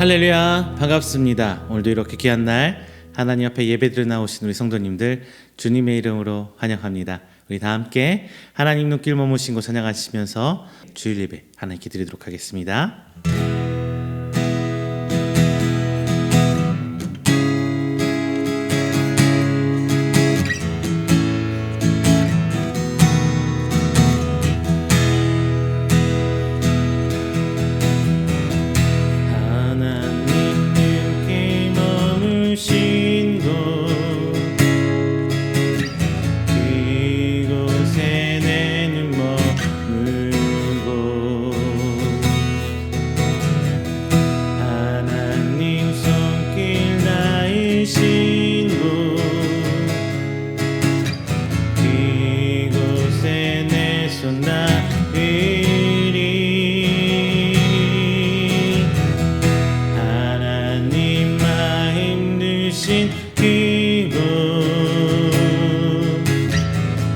할렐루야, 반갑습니다. 오늘도 이렇게 귀한 날 하나님 앞에 예배드려 나오신 우리 성도님들 주님의 이름으로 환영합니다. 우리 다 함께 하나님 눈길 머무신 곳 찬양하시면서 주일 예배 하나님께 드리도록 하겠습니다.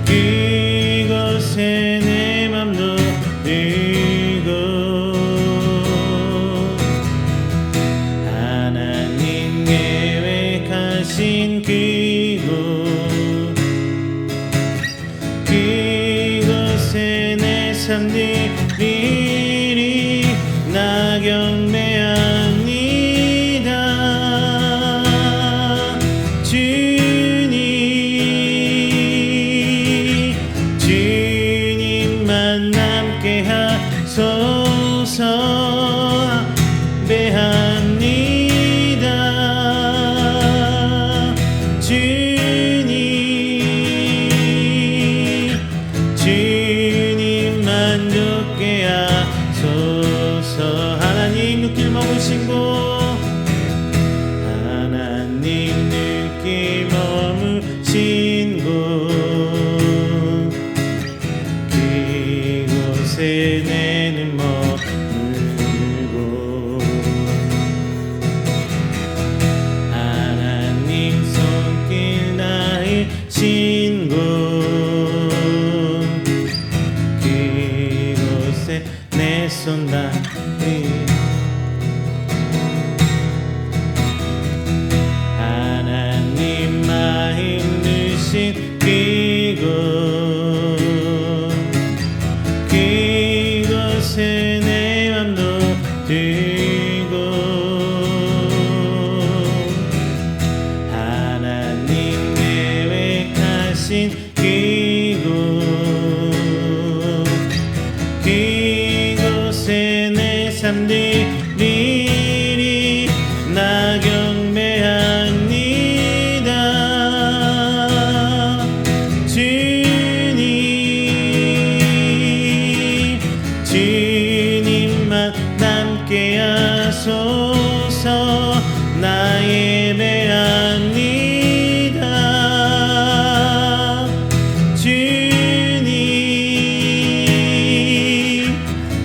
그곳에 내 맘 놓이고 하나님 계획하신 그곳에 내 삶들이 나 경배합니다. 주님만 남게 하소서. 배합니다. 주님 만족게 하소서. 하나님 눈길 머무신 곳, 하나님 눈길 머무신 곳, 그곳에 내 눈 머물고 하나님 손길 닿으신 곳, 그곳에 내 손 닿으 하나님 마음 드신 그곳에 내 맘 놓이고 하나님 계획하신 그곳에 내 삶들이 나 경배합니다. 주님만 남게 하소서. 나 예배합니다.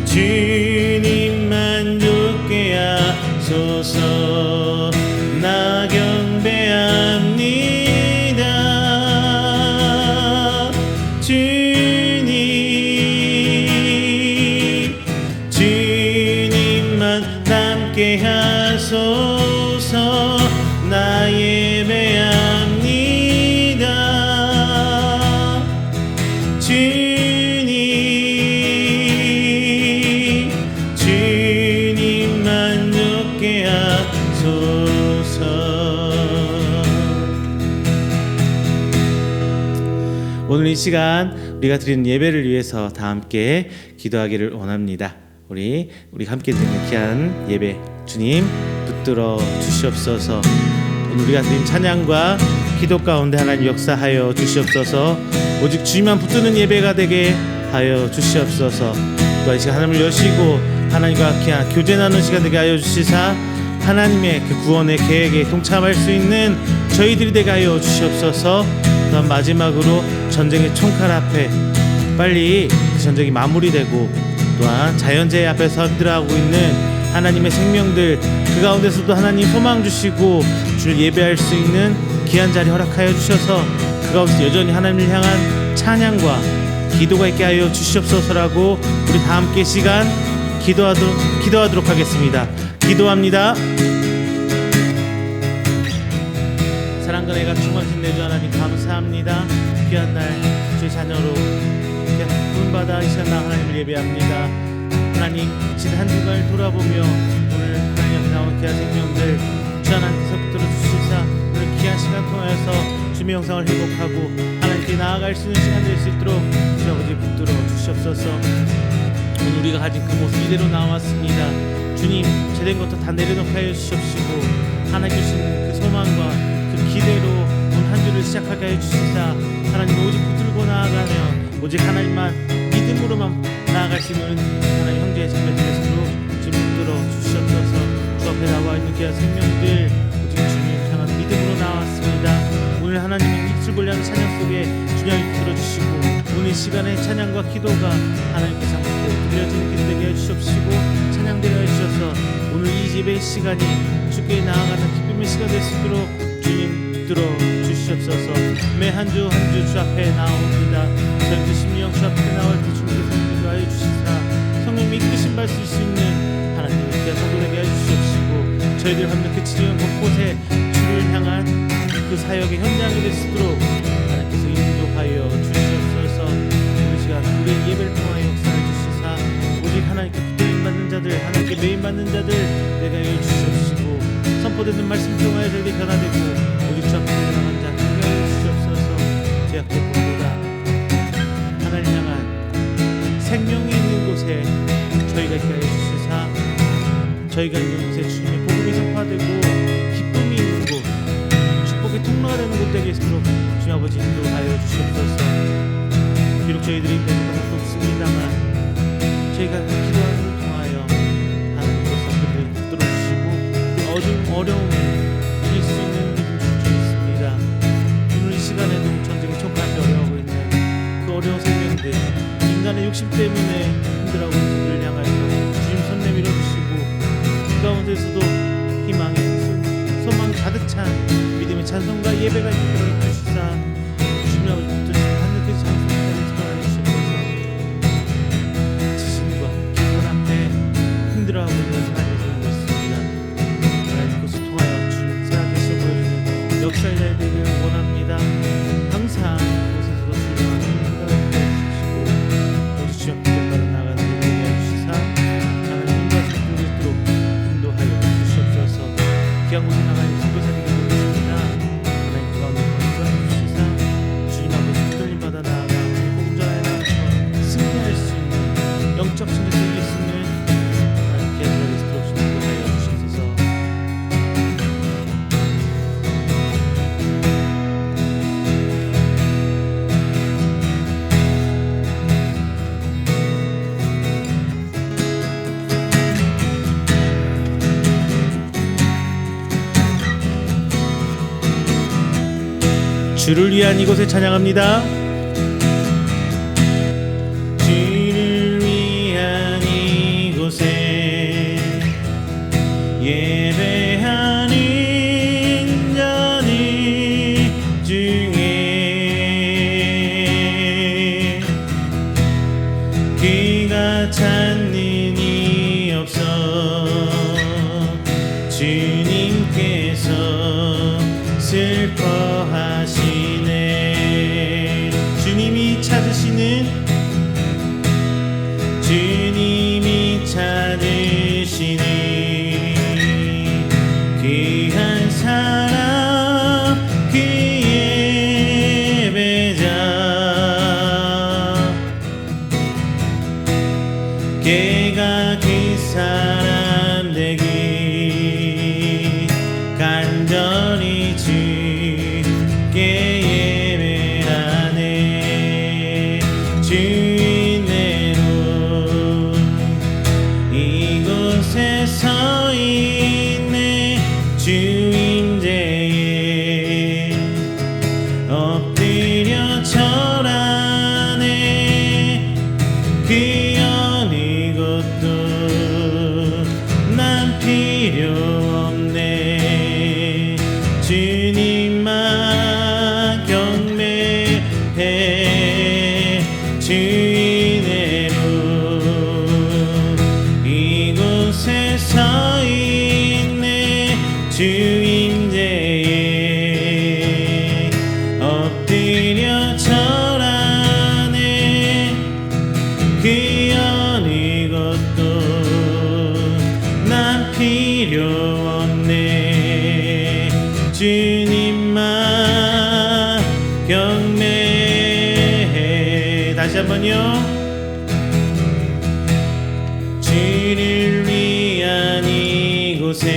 주님만 좋게 하소서. 나 경배합니다. 주님만 남게 하소서. 나 예배합니다. 주님만 좋게 하소서. 오늘 이 시간 우리가 드리는 예배를 위해서 다 함께 기도하기를 원합니다. 우리 함께 드리는 귀한 예배 주님 붙들어 주시옵소서. 오늘 우리가 드린 찬양과 기도 가운데 하나님 역사하여 주시옵소서. 오직 주님만 붙드는 예배가 되게 하여 주시옵소서. 또한 이 시간 하나님을 여시고 하나님과 귀한 교제 나누는 시간 되게 하여 주시사 하나님의 그 구원의 계획에 동참할 수 있는 저희들이 되게 하여 주시옵소서. 또한 마지막으로 전쟁의 총칼 앞에 빨리 그 전쟁이 마무리되고 또한 자연재해 앞에서 힘들어하고 있는 하나님의 생명들, 그 가운데서도 하나님 소망 주시고 주를 예배할 수 있는 귀한 자리 허락하여 주셔서 그 가운데서 여전히 하나님을 향한 찬양과 기도가 있게 하여 주시옵소서라고 우리 다 함께 시간 기도하도록 하겠습니다. 기도합니다. 사랑과 내가 충만하신 내 주 하나님 감사합니다. 귀한 날 주의 자녀로 부름받아 이 시간 나 하나님을 예배합니다. 하나님 지난 한 주간을 돌아보며 오늘 하나님 앞에 나온 귀한 생명들 주 하나님께서 붙들어 주시사 오늘 귀한 시간 통하여서 주의 영상을 회복하고 하나님께 나아갈 수 있는 시간 될 수 있도록 주 아버지 붙들어 주시옵소서. 오늘 우리가 가진 그 모습 이대로 나왔습니다. 주님 제된 것도 다 내려놓게 하여 주시옵시고 하나님 주신 그 소망과 그 기대로 오늘 한 주를 시작하게 하여 주시사 하나님 오직 붙들고 나아가며 오직 하나님만 믿음으로만 나아갈 수 있는 하나님 형제의 자매들에서도 지금 붙들어 주시옵소서. 주 앞에 나와 있는 귀한 생명들 오직 주님 향한 믿음으로 나왔습니다. 오늘 하나님의 입술 볼량 찬양 속에 주님이 붙들어 주시고 오늘 시간의 찬양과 기도가 하나님께서 들려지는 길 되게 해주시옵시고 찬양되게 해주셔서 오늘 이 예배 시간이 주께 나아가는 기쁨의 시간 될 수 있도록 주님 붙들어 주시옵소서. 매 한 주 한 주 주 앞에 나옵니다. 저희들 심령 주 앞에 나올 때 주님께서 인도하여 주시사 성령님이 이끄신 바 쓸 수 있는 하나님의 귀한 성도 되게 해주시옵시고 저희들 함께 그치는 곳곳에 주를 향한 그 사역의 현장이 될 수 있도록 하나님께서 인도하여 주시옵소서. 우리 시간 우리의 예배를 통하여 역사해 주시사 오직 하나님께 붙들림 받는 자들 하나님께 메인 받는 자들 내가 해 주시옵시고 선포되는 말씀 통하여 저희들이 변화되고 오직 주 앞에 나간 자 내가 해 주시옵소서. 제약된 곳보다 하나님 향한 생명이 있는 곳에 저희가 있게 해 주시사 저희가 있는 곳에 주님의 복음이 선포되고 기쁨이 있는 곳 축복의 통로가 되는 곳 되게 있도록 주님 아버지 인도하여 주시옵소서. 비록 저희들이 되는 것은 없습니다만 저희가 기도하는 걸 통하여 하나님께서 그들을 붙들어 주시고 어려움을 이길 수 있는 믿음 줄 수 있습니다. 오늘 이 시간에도 전쟁이 촉박하게 어려워하고 있는 그 어려운 생명들 인간의 욕심 때문에 힘들어하고 있는 그들을 향하여 주님 손 내밀어 주시고 그 가운데서도 희망의 소망 가득 찬 믿음의 찬송과 예배가 있도록 해주시사 주님 아버지 붙드시고 하늘 그 찬송을 전하여 주시옵소서. 지신과 기분 앞에 힘들어하고 있는 하나님의 소리가 있습니다. 하나님 그것을 통하여 주님 살아계시어 보여주는 역사의 날 되기를 원합니다. 항상 그곳에서도 주님 아버지 힘들어 주시고 우리 주여 앞에 따라 나가는 일 되게 해주시사 하나님 인도하실 수 있도록 인도하여 주시옵소서. 귀한 곳에 나가는 선교사님을 부르십니다. 하나님 그 가운데 건설해 주시사 주님 아버지 흔들림 받아 나아가 복음 전하여 나가서 승리할 수 있는 영적 승리 되게 수 있는 하나님 귀한 자리에 있도록 주님 인도하여 주시옵소서. 주를 위한 이곳에 찬양합니다. 주를 위한 이곳에 예배하는 자들 중에 그가 찾는 이 없어 주님께서 슬퍼하시네. 주님이 다시 한번요. 주를 위한 이곳에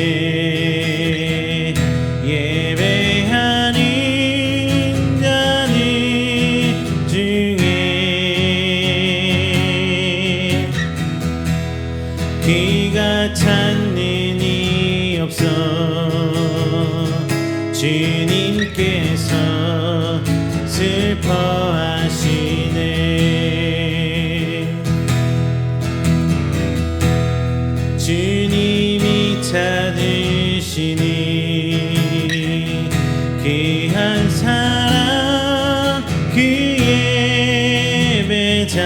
예배하는 자들 중에 그가 찾는 이 없어 주님께서 슬퍼하시네. 주님이 찾으시니 그 한 사람 그 예배자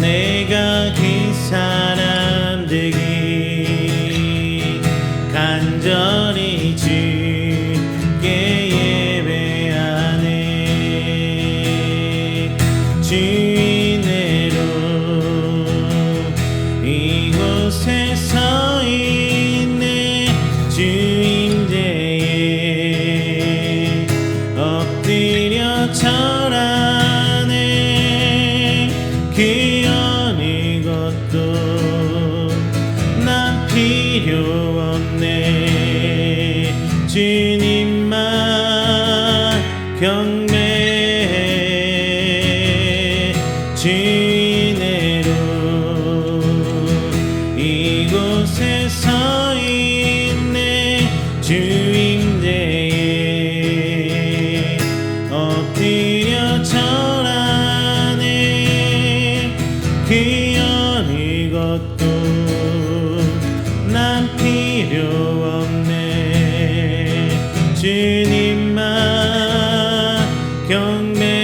내가 그 사람 되기 간절히 주께 예배하네. 주인으로 이곳에 서 있네. 주 임재에 엎드려 절하네. 그 어느 것도 난 필요 없네. 주님만 경배해. 주인으로 이곳에 서 있네. 주 임재에 엎드려 절하네. 그 어느 것도 난 필요 없네. 주님만 경배해.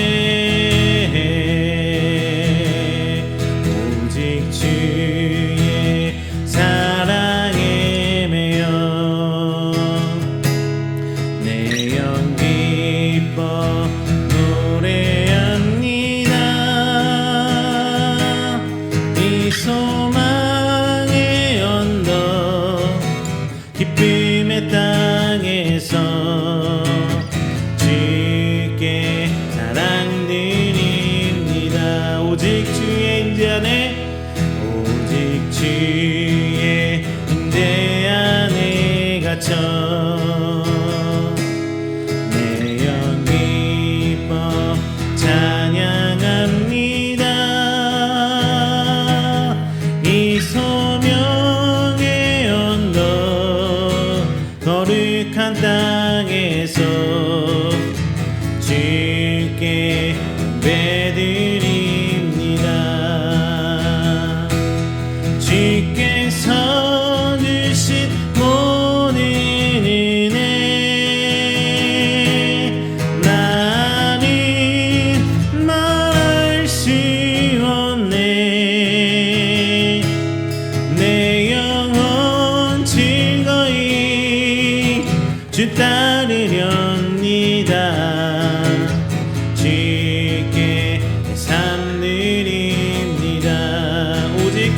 오직 주의 사랑에 매여 내 영 기뻐 노래합니다. 이 소망의 언덕 기쁨의 땅에서 주께 사랑드립니다. 오직 주의 임재 안에 오직 주의 임재 안에 갇혀 내 영 기뻐 찬양합니다. 이 소명의 언덕 거룩한 땅에서 주께 예배드립니다. 주께서 주신 모든 은혜 나는 말할 수 없네. 내 영혼 즐거이 주 따르렵니다. 주께 삶 드립니다. 오직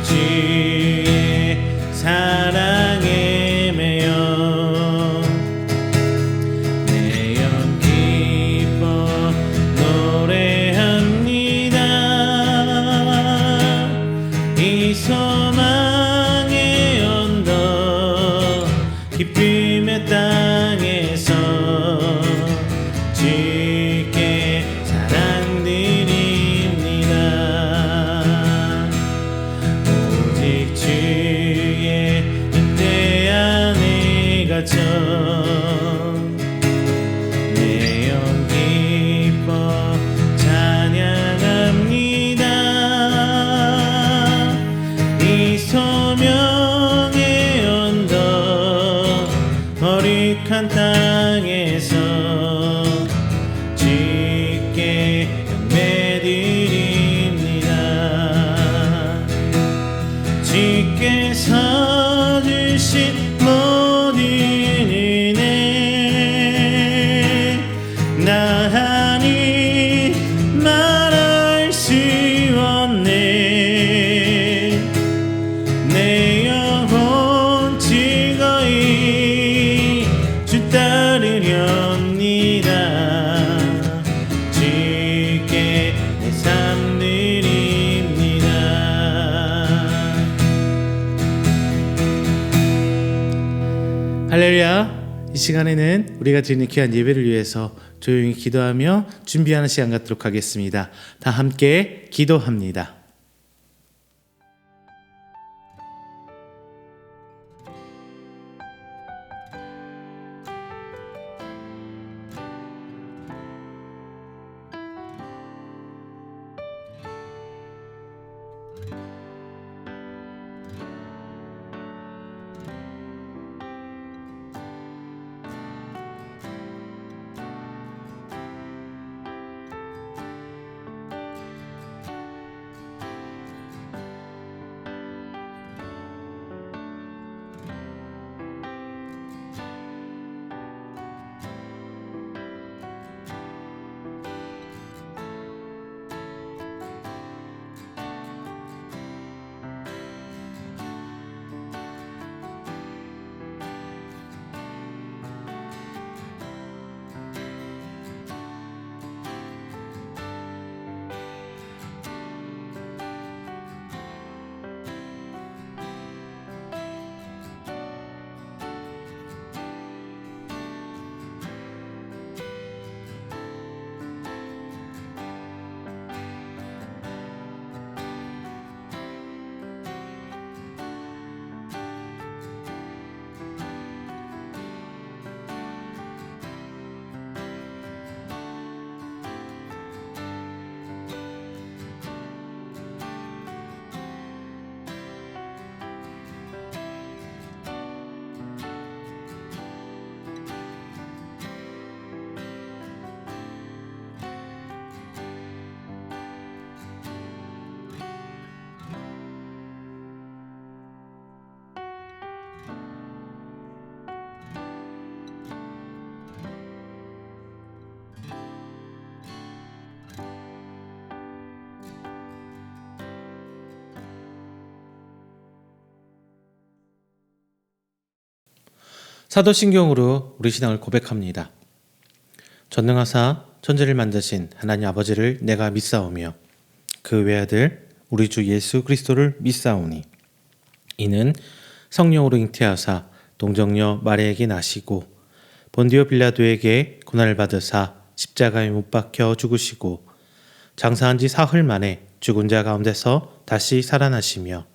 주의 사랑에 매여 내 영 기뻐 노래합니다. 이 소망의 언덕 기쁨의 땅에서 주께 사랑드립니다. 오직 주의 임재 안에 갇혀 내 영 기뻐 찬양합니다. 이 소명의 언덕 거룩한 땅에서 주께 경배드립니다. 주께서 주신 모든 은혜 나는 말할 수 없네. 내 영혼 즐거이 주 따르 할렐루야. 이 시간에는 우리가 드리는 귀한 예배를 위해서 조용히 기도하며 준비하는 시간 갖도록 하겠습니다. 다 함께 기도합니다. 사도신경으로 우리 신앙을 고백합니다. 전능하사 천지를 만드신 하나님 아버지를 내가 믿사오며 그 외아들 우리 주 예수 그리스도를 믿사오니 이는 성령으로 잉태하사 동정녀 마리아에게 나시고 본디오 빌라도에게 고난을 받으사 십자가에 못 박혀 죽으시고 장사한 지 사흘 만에 죽은 자 가운데서 다시 살아나시며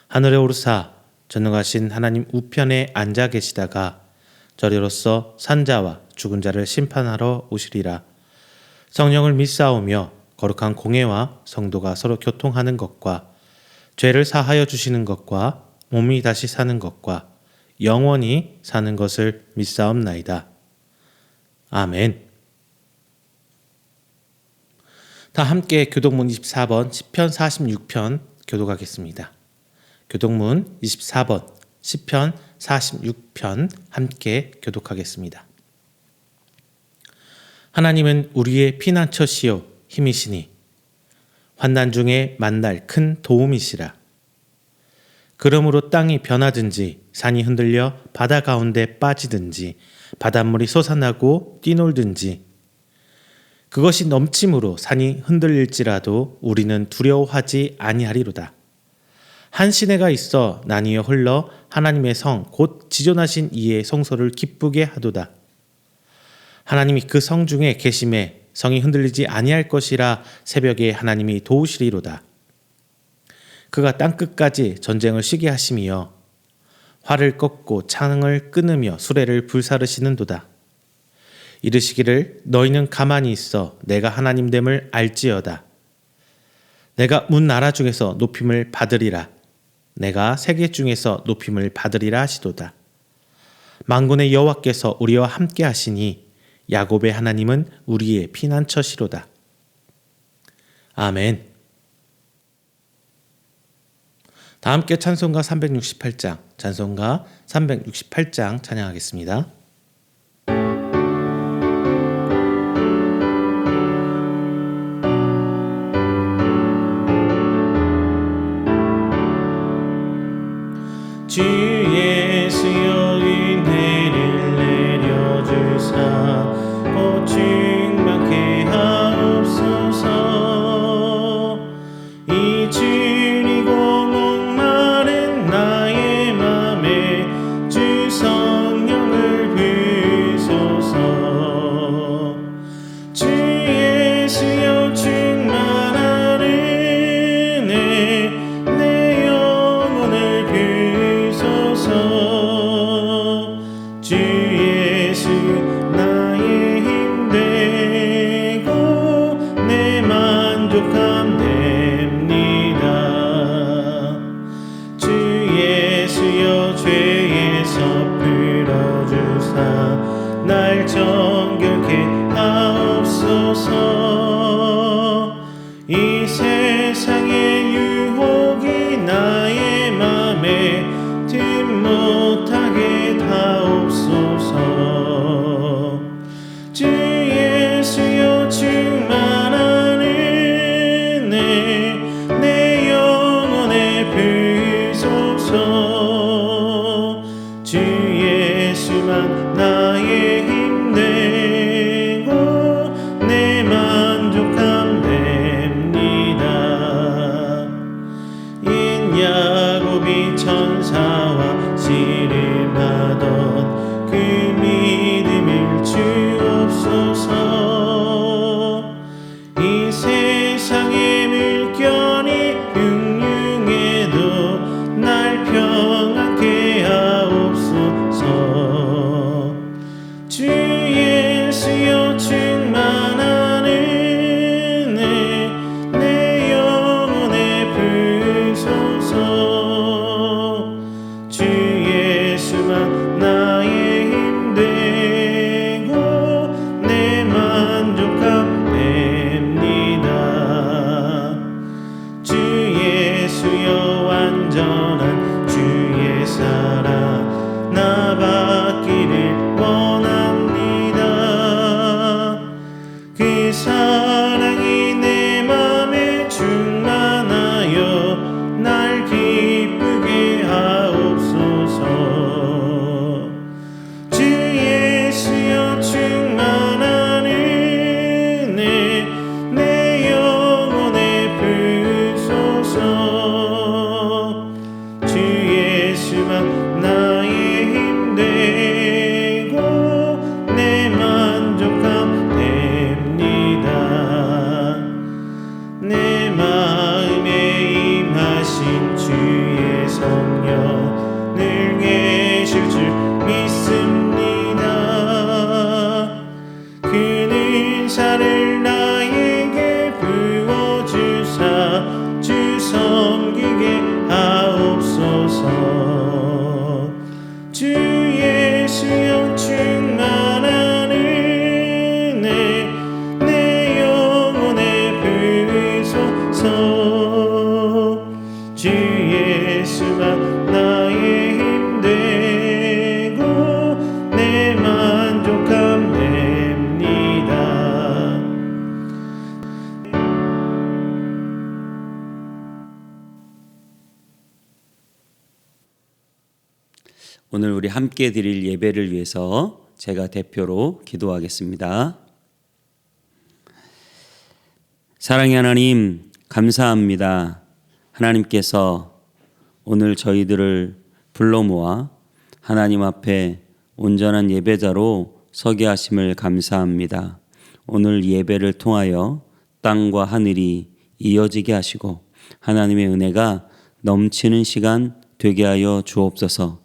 하늘에 오르사 전능하신 하나님 우편에 앉아 계시다가 저리로서 산자와 죽은 자를 심판하러 오시리라. 성령을 믿사오며 거룩한 공회와 성도가 서로 교통하는 것과 죄를 사하여 주시는 것과 몸이 다시 사는 것과 영원히 사는 것을 믿사옵나이다. 아멘. 다 함께 교독문 24번 시편 46편 교독하겠습니다. 교독문 24번 시편 46편 함께 교독하겠습니다. 하나님은 우리의 피난처시요 힘이시니 환난 중에 만날 큰 도움이시라. 그러므로 땅이 변하든지 산이 흔들려 바다 가운데 빠지든지 바닷물이 솟아나고 뛰놀든지 그것이 넘침으로 산이 흔들릴지라도 우리는 두려워하지 아니하리로다. 한 시내가 있어 나뉘어 흘러 하나님의 성 곧 지존하신 이의 성소를 기쁘게 하도다. 하나님이 그 성 중에 계심에 성이 흔들리지 아니할 것이라 새벽에 하나님이 도우시리로다. 그가 땅끝까지 전쟁을 쉬게 하시며 활을 꺾고 창을 끊으며 수레를 불사르시는도다. 이르시기를 너희는 가만히 있어 내가 하나님됨을 알지어다. 내가 문 나라 중에서 높임을 받으리라. 내가 세계 중에서 높임을 받으리라 하시도다. 만군의 여호와께서 우리와 함께 하시니 야곱의 하나님은 우리의 피난처시로다. 아멘. 다 함께 찬송가 368장, 찬송가 368장 찬양하겠습니다. 주 예수여 은혜를 내려주사 곧 충만케 하옵소서. 이 줄이고 목마른 나의 맘에 주 성령 날 정결케 하옵소서. 이 세상의 유혹이 나의 맘에 들 못하게 하옵소서. 주 예수여 충만한 은혜 내 영혼에 부으소서. 주 예수만 나의 힘 되고 내 만족함 됩니다. 인 야곱이 천사와 씨름하던 그 믿음을 주옵소서. 이 세상의 물결이 흉흉해도 날 평안케 하옵소서. 주 예수여 충만한 은혜 내 영혼에 부으소서. 주 예수만 나의 힘 되고 내 만족함 됩니다. 주 예수여 완전한 주의 사랑 나 받기를 원합니다. 그 사랑이 내 맘에 충만하여 날 기쁘게 하옵소서. 주 예수여 충만한 은혜 내 영혼에 부으소서. 주 예수만 나의 힘 되고 내 만족함 됩니다. 내 마음에 임하신 주의 성령 늘 계실 줄 믿습니다. 그 은사를 나에게 부어주사 주 섬기게 하옵소서. 주 예수여 충만한 은혜 내 영혼에 부으소서. 주 예수만 나의 힘 되고 내 만족함 됩니다. 오늘 우리 함께 드릴 예배를 위해서 제가 대표로 기도하겠습니다. 사랑의 하나님, 감사합니다. 하나님께서 오늘 저희들을 불러 모아 하나님 앞에 온전한 예배자로 서게 하심을 감사합니다. 오늘 예배를 통하여 땅과 하늘이 이어지게 하시고 하나님의 은혜가 넘치는 시간 되게 하여 주옵소서.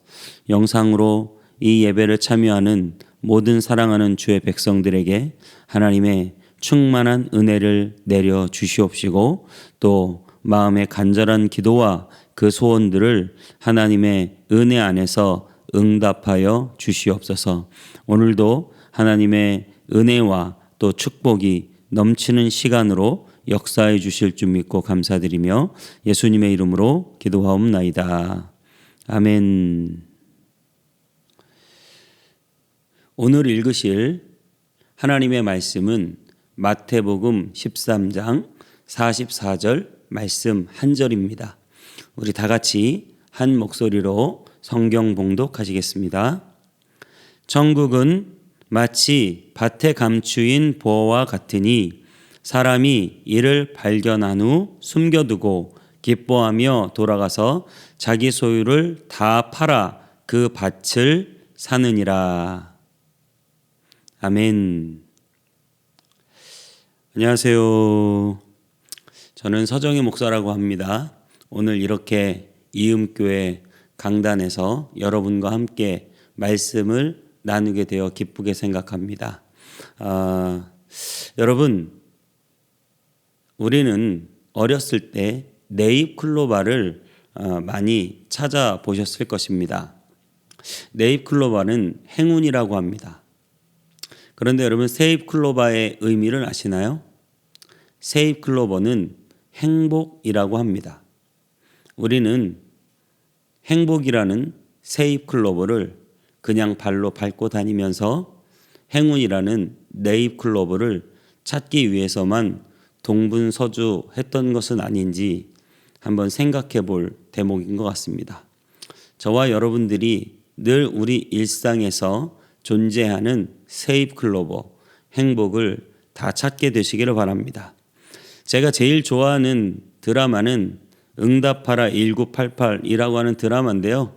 영상으로 이 예배를 참여하는 모든 사랑하는 주의 백성들에게 하나님의 충만한 은혜를 내려 주시옵시고 또 마음의 간절한 기도와 그 소원들을 하나님의 은혜 안에서 응답하여 주시옵소서. 오늘도 하나님의 은혜와 또 축복이 넘치는 시간으로 역사해 주실 줄 믿고 감사드리며 예수님의 이름으로 기도하옵나이다. 아멘. 오늘 읽으실 하나님의 말씀은 마태복음 13장 44절 말씀 한 절입니다. 우리 다 같이 한 목소리로 성경 봉독하시겠습니다. 천국은 마치 밭에 감추인 보화와 같으니 사람이 이를 발견한 후 숨겨두고 기뻐하며 돌아가서 자기 소유를 다 팔아 그 밭을 사느니라. 아멘. 안녕하세요. 저는 서정희 목사라고 합니다. 오늘 이렇게 이음교회 강단에서 여러분과 함께 말씀을 나누게 되어 기쁘게 생각합니다. 여러분, 우리는 어렸을 때 네잎클로바를 많이 찾아보셨을 것입니다. 네잎클로바는 행운이라고 합니다. 그런데 여러분 세잎 클로버의 의미를 아시나요? 세잎 클로버는 행복이라고 합니다. 우리는 행복이라는 세잎 클로버를 그냥 발로 밟고 다니면서 행운이라는 네잎 클로버를 찾기 위해서만 동분서주했던 것은 아닌지 한번 생각해 볼 대목인 것 같습니다. 저와 여러분들이 늘 우리 일상에서 존재하는 세잎 클로버, 행복을 다 찾게 되시기를 바랍니다. 제가 제일 좋아하는 드라마는 응답하라 1988이라고 하는 드라마인데요.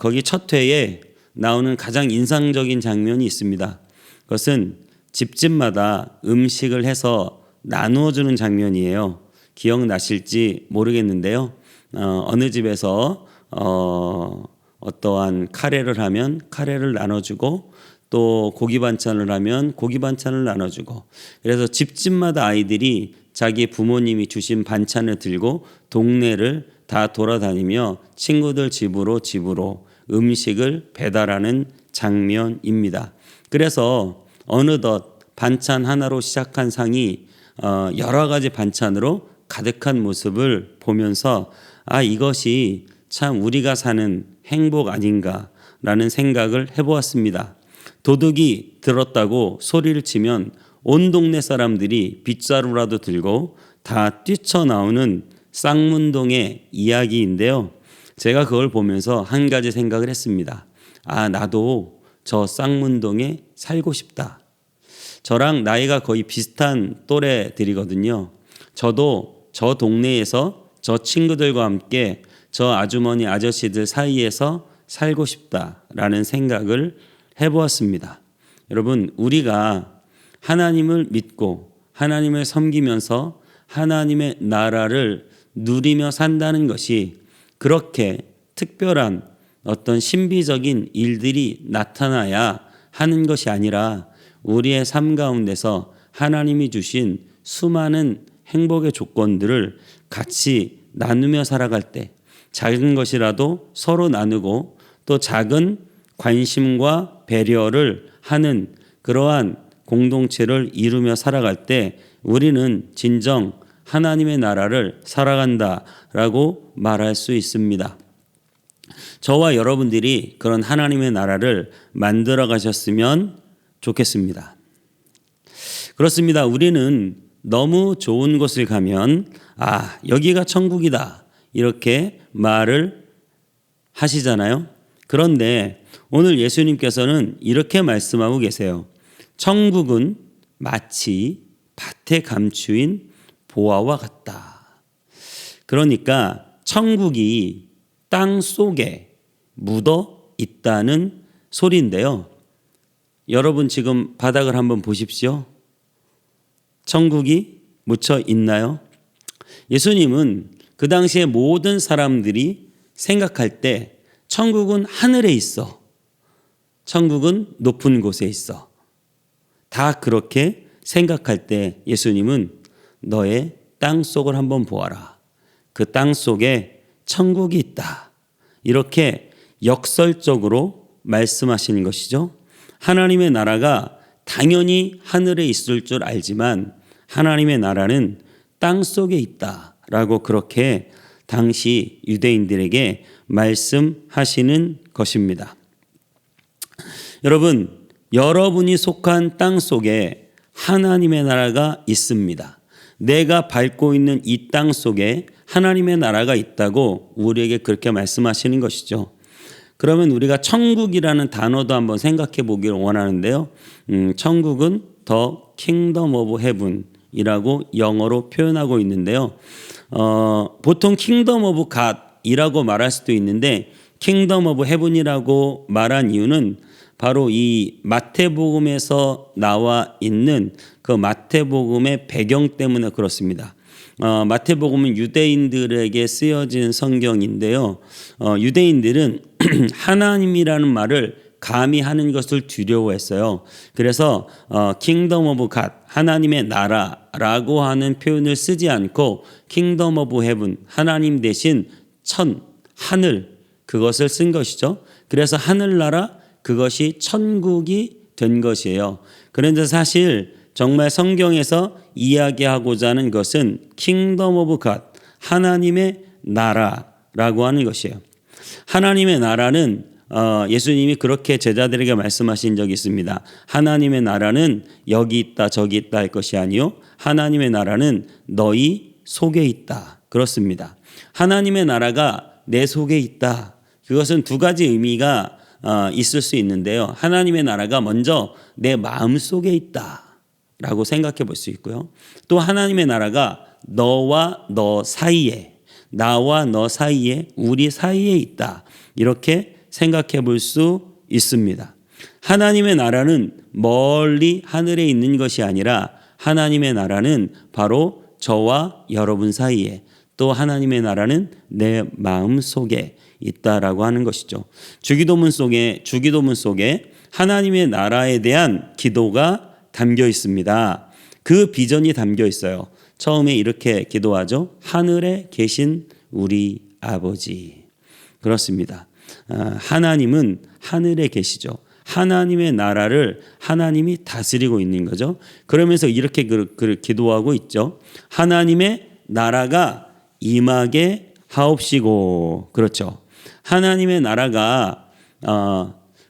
거기 첫 회에 나오는 가장 인상적인 장면이 있습니다. 그것은 집집마다 음식을 해서 나누어 주는 장면이에요. 기억나실지 모르겠는데요. 어느 집에서 어떠한 카레를 하면 카레를 나눠주고 또 고기 반찬을 하면 고기 반찬을 나눠주고, 그래서 집집마다 아이들이 자기 부모님이 주신 반찬을 들고 동네를 다 돌아다니며 친구들 집으로 음식을 배달하는 장면입니다. 그래서 어느덧 반찬 하나로 시작한 상이 여러 가지 반찬으로 가득한 모습을 보면서 이것이 참 우리가 사는 행복 아닌가라는 생각을 해보았습니다. 도둑이 들었다고 소리를 치면 온 동네 사람들이 빗자루라도 들고 다 뛰쳐나오는 쌍문동의 이야기인데요. 제가 그걸 보면서 한 가지 생각을 했습니다. 나도 저 쌍문동에 살고 싶다. 저랑 나이가 거의 비슷한 또래들이거든요. 저도 저 동네에서 저 친구들과 함께 저 아주머니 아저씨들 사이에서 살고 싶다라는 생각을 해보았습니다. 여러분, 우리가 하나님을 믿고 하나님을 섬기면서 하나님의 나라를 누리며 산다는 것이 그렇게 특별한 어떤 신비적인 일들이 나타나야 하는 것이 아니라 우리의 삶 가운데서 하나님이 주신 수많은 행복의 조건들을 같이 나누며 살아갈 때, 작은 것이라도 서로 나누고 또 작은 관심과 배려를 하는 그러한 공동체를 이루며 살아갈 때 우리는 진정 하나님의 나라를 살아간다라고 말할 수 있습니다. 저와 여러분들이 그런 하나님의 나라를 만들어 가셨으면 좋겠습니다. 그렇습니다. 우리는 너무 좋은 곳을 가면 여기가 천국이다 이렇게 말을 하시잖아요. 그런데 오늘 예수님께서는 이렇게 말씀하고 계세요. 천국은 마치 밭에 감추인 보화와 같다. 그러니까 천국이 땅 속에 묻어 있다는 소리인데요. 여러분 지금 바닥을 한번 보십시오. 천국이 묻혀 있나요? 예수님은 그 당시에 모든 사람들이 생각할 때 천국은 하늘에 있어. 천국은 높은 곳에 있어. 다 그렇게 생각할 때 예수님은 너의 땅 속을 한번 보아라. 그 땅 속에 천국이 있다. 이렇게 역설적으로 말씀하시는 것이죠. 하나님의 나라가 당연히 하늘에 있을 줄 알지만 하나님의 나라는 땅 속에 있다라고 그렇게 당시 유대인들에게 말씀하시는 것입니다. 여러분, 여러분이 속한 땅 속에 하나님의 나라가 있습니다. 내가 밟고 있는 이 땅 속에 하나님의 나라가 있다고 우리에게 그렇게 말씀하시는 것이죠. 그러면 우리가 천국이라는 단어도 한번 생각해 보기를 원하는데요. 천국은 The Kingdom of Heaven이라고 영어로 표현하고 있는데요. 보통 Kingdom of God이라고 말할 수도 있는데 Kingdom of Heaven이라고 말한 이유는 바로 이 마태복음에서 나와 있는 그 마태복음의 배경 때문에 그렇습니다. 마태복음은 유대인들에게 쓰여진 성경인데요. 유대인들은 하나님이라는 말을 감히 하는 것을 두려워했어요. 그래서 Kingdom of God, 하나님의 나라라고 하는 표현을 쓰지 않고 Kingdom of Heaven, 하나님 대신 하늘, 그것을 쓴 것이죠. 그래서 하늘나라, 그것이 천국이 된 것이에요. 그런데 사실 정말 성경에서 이야기하고자 하는 것은 킹덤 오브 갓, 하나님의 나라라고 하는 것이에요. 하나님의 나라는 예수님이 그렇게 제자들에게 말씀하신 적이 있습니다. 하나님의 나라는 여기 있다 저기 있다 할 것이 아니요 하나님의 나라는 너희 속에 있다. 그렇습니다. 하나님의 나라가 내 속에 있다. 그것은 두 가지 의미가 있을 수 있는데요. 하나님의 나라가 먼저 내 마음 속에 있다라고 생각해 볼 수 있고요. 또 하나님의 나라가 너와 너 사이에, 나와 너 사이에, 우리 사이에 있다. 이렇게 생각해 볼 수 있습니다. 하나님의 나라는 멀리 하늘에 있는 것이 아니라 하나님의 나라는 바로 저와 여러분 사이에, 또 하나님의 나라는 내 마음 속에 있다라고 하는 것이죠. 주기도문 속에 하나님의 나라에 대한 기도가 담겨 있습니다. 그 비전이 담겨 있어요. 처음에 이렇게 기도하죠. 하늘에 계신 우리 아버지. 그렇습니다. 하나님은 하늘에 계시죠. 하나님의 나라를 하나님이 다스리고 있는 거죠. 그러면서 이렇게 기도하고 있죠. 하나님의 나라가 임하게 하옵시고. 그렇죠. 하나님의 나라가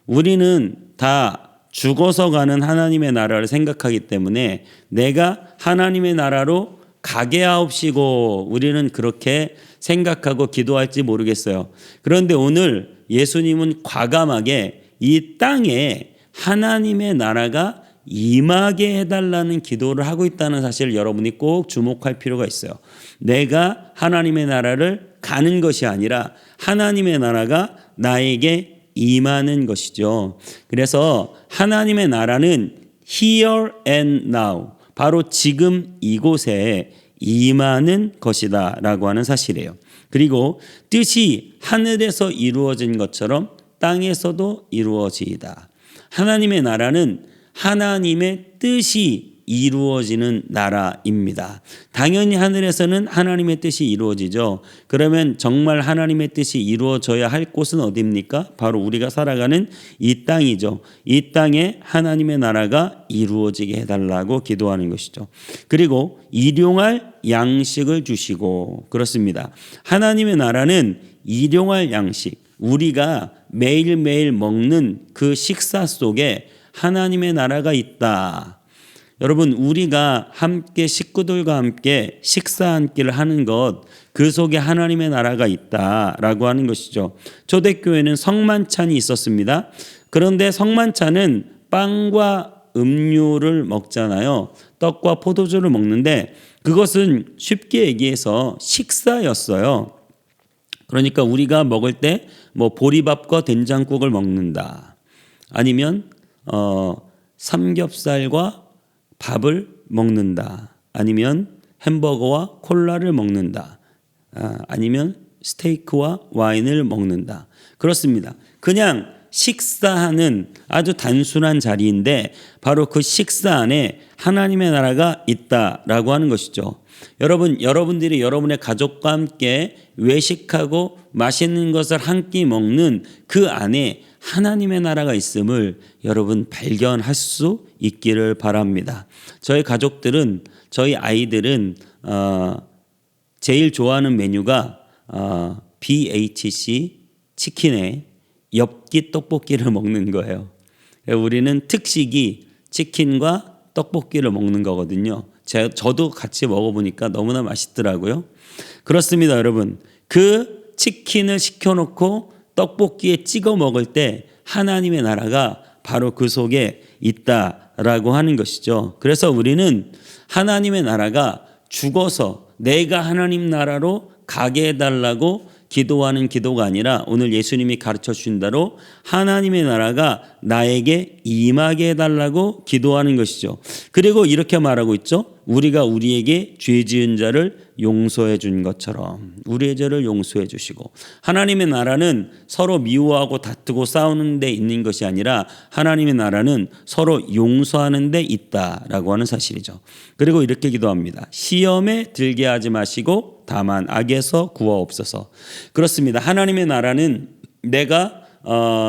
우리는 다 죽어서 가는 하나님의 나라를 생각하기 때문에 내가 하나님의 나라로 가게 하옵시고 우리는 그렇게 생각하고 기도할지 모르겠어요. 그런데 오늘 예수님은 과감하게 이 땅에 하나님의 나라가 임하게 해달라는 기도를 하고 있다는 사실을 여러분이 꼭 주목할 필요가 있어요. 내가 하나님의 나라를 가는 것이 아니라 하나님의 나라가 나에게 임하는 것이죠. 그래서 하나님의 나라는 here and now, 바로 지금 이곳에 임하는 것이다 라고 하는 사실이에요. 그리고 뜻이 하늘에서 이루어진 것처럼 땅에서도 이루어지이다. 하나님의 나라는 하나님의 뜻이 이루어지는 나라입니다. 당연히 하늘에서는 하나님의 뜻이 이루어지죠. 그러면 정말 하나님의 뜻이 이루어져야 할 곳은 어디입니까? 바로 우리가 살아가는 이 땅이죠. 이 땅에 하나님의 나라가 이루어지게 해달라고 기도하는 것이죠. 그리고 일용할 양식을 주시고. 그렇습니다. 하나님의 나라는 일용할 양식, 우리가 매일매일 먹는 그 식사 속에 하나님의 나라가 있다. 여러분, 우리가 함께 식구들과 함께 식사 한 끼를 하는 것, 그 속에 하나님의 나라가 있다라고 하는 것이죠. 초대교회는 성만찬이 있었습니다. 그런데 성만찬은 빵과 음료를 먹잖아요. 떡과 포도주를 먹는데 그것은 쉽게 얘기해서 식사였어요. 그러니까 우리가 먹을 때 뭐 보리밥과 된장국을 먹는다. 아니면 삼겹살과 밥을 먹는다. 아니면 햄버거와 콜라를 먹는다. 아니면 스테이크와 와인을 먹는다. 그렇습니다. 그냥 식사하는 아주 단순한 자리인데 바로 그 식사 안에 하나님의 나라가 있다라고 하는 것이죠. 여러분들이 여러분의 가족과 함께 외식하고 맛있는 것을 한 끼 먹는 그 안에 하나님의 나라가 있음을 여러분 발견할 수 있기를 바랍니다. 저희 가족들은, 저희 아이들은 제일 좋아하는 메뉴가 BHC 치킨에 엽기 떡볶이를 먹는 거예요. 우리는 특식이 치킨과 떡볶이를 먹는 거거든요. 저도 같이 먹어보니까 너무나 맛있더라고요. 그렇습니다, 여러분. 그 치킨을 시켜놓고 떡볶이에 찍어 먹을 때 하나님의 나라가 바로 그 속에 있다라고 하는 것이죠. 그래서 우리는 하나님의 나라가 죽어서 내가 하나님 나라로 가게 해달라고 기도하는 기도가 아니라 오늘 예수님이 가르쳐 주신 대로 하나님의 나라가 나에게 임하게 해달라고 기도하는 것이죠. 그리고 이렇게 말하고 있죠. 우리가 우리에게 죄 지은 자를 용서해 준 것처럼 우리의 죄를 용서해 주시고, 하나님의 나라는 서로 미워하고 다투고 싸우는 데 있는 것이 아니라 하나님의 나라는 서로 용서하는 데 있다라고 하는 사실이죠. 그리고 이렇게 기도합니다. 시험에 들게 하지 마시고 다만 악에서 구하옵소서. 그렇습니다. 하나님의 나라는 내가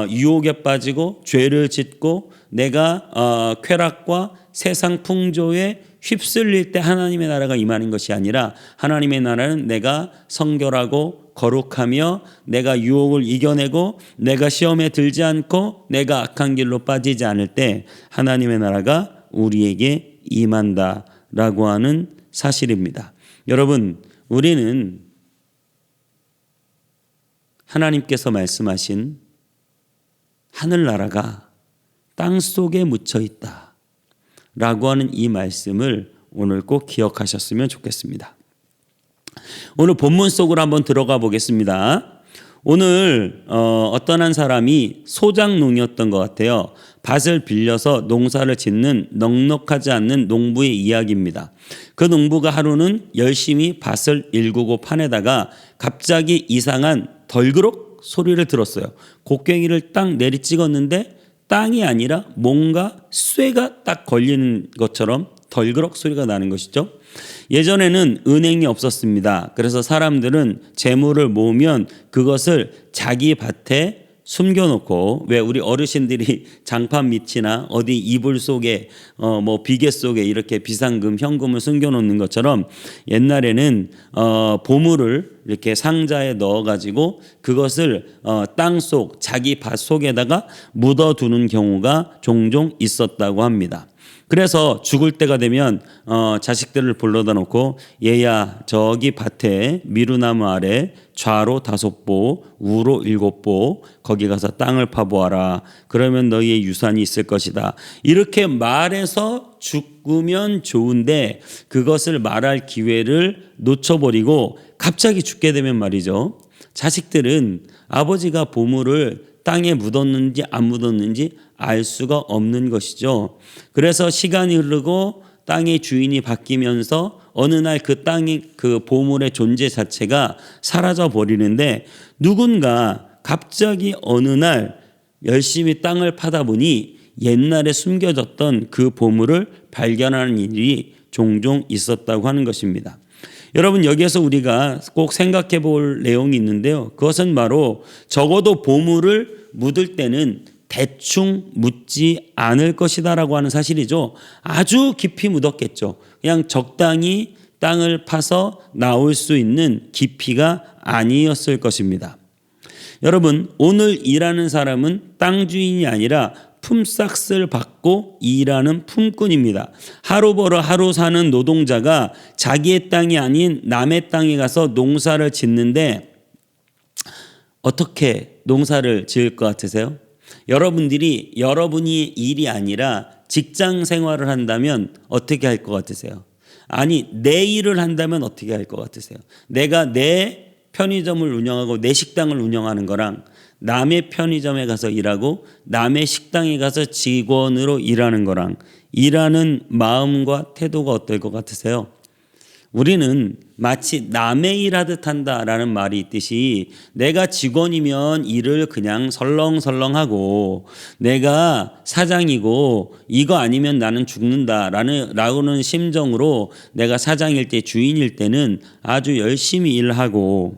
유혹에 빠지고 죄를 짓고 내가 쾌락과 세상 풍조에 휩쓸릴 때 하나님의 나라가 임하는 것이 아니라 하나님의 나라는 내가 성결하고 거룩하며 내가 유혹을 이겨내고 내가 시험에 들지 않고 내가 악한 길로 빠지지 않을 때 하나님의 나라가 우리에게 임한다라고 하는 사실입니다. 여러분, 우리는 하나님께서 말씀하신 하늘나라가 땅 속에 묻혀 있다 라고 하는 이 말씀을 오늘 꼭 기억하셨으면 좋겠습니다. 오늘 본문 속으로 한번 들어가 보겠습니다. 오늘 어떤 한 사람이 소작농이었던 것 같아요. 밭을 빌려서 농사를 짓는 넉넉하지 않는 농부의 이야기입니다. 그 농부가 하루는 열심히 밭을 일구고 파내다가 갑자기 이상한 덜그럭 소리를 들었어요. 곡괭이를 딱 내리 찍었는데 땅이 아니라 뭔가 쇠가 딱 걸리는 것처럼 덜그럭 소리가 나는 것이죠. 예전에는 은행이 없었습니다. 그래서 사람들은 재물을 모으면 그것을 자기 밭에 숨겨놓고, 왜 우리 어르신들이 장판 밑이나 어디 이불 속에 비계 속에 이렇게 비상금 현금을 숨겨놓는 것처럼 옛날에는 보물을 이렇게 상자에 넣어가지고 그것을 땅속 자기 밭 속에다가 묻어두는 경우가 종종 있었다고 합니다. 그래서 죽을 때가 되면 자식들을 불러다 놓고 얘야 저기 밭에 미루나무 아래 좌로 5보 우로 7보 거기 가서 땅을 파보아라. 그러면 너희의 유산이 있을 것이다. 이렇게 말해서 죽으면 좋은데 그것을 말할 기회를 놓쳐버리고 갑자기 죽게 되면 말이죠. 자식들은 아버지가 보물을 땅에 묻었는지 안 묻었는지 알 수가 없는 것이죠. 그래서 시간이 흐르고 땅의 주인이 바뀌면서 어느 날 그 땅의 그 보물의 존재 자체가 사라져 버리는데, 누군가 갑자기 어느 날 열심히 땅을 파다 보니 옛날에 숨겨졌던 그 보물을 발견하는 일이 종종 있었다고 하는 것입니다. 여러분, 여기에서 우리가 꼭 생각해 볼 내용이 있는데요. 그것은 바로 적어도 보물을 묻을 때는 대충 묻지 않을 것이다라고 하는 사실이죠. 아주 깊이 묻었겠죠. 그냥 적당히 땅을 파서 나올 수 있는 깊이가 아니었을 것입니다. 여러분, 오늘 일하는 사람은 땅 주인이 아니라 품삯을 받고 일하는 품꾼입니다. 하루 벌어 하루 사는 노동자가 자기의 땅이 아닌 남의 땅에 가서 농사를 짓는데 어떻게 농사를 지을 것 같으세요? 여러분들이 여러분이 일이 아니라 직장 생활을 한다면 어떻게 할 것 같으세요? 아니, 내 일을 한다면 어떻게 할 것 같으세요? 내가 내 편의점을 운영하고 내 식당을 운영하는 거랑 남의 편의점에 가서 일하고 남의 식당에 가서 직원으로 일하는 거랑 일하는 마음과 태도가 어떨 것 같으세요? 우리는 마치 남의 일하듯 한다라는 말이 있듯이 내가 직원이면 일을 그냥 설렁설렁하고 내가 사장이고 이거 아니면 나는 죽는다라는 심정으로 내가 사장일 때 주인일 때는 아주 열심히 일하고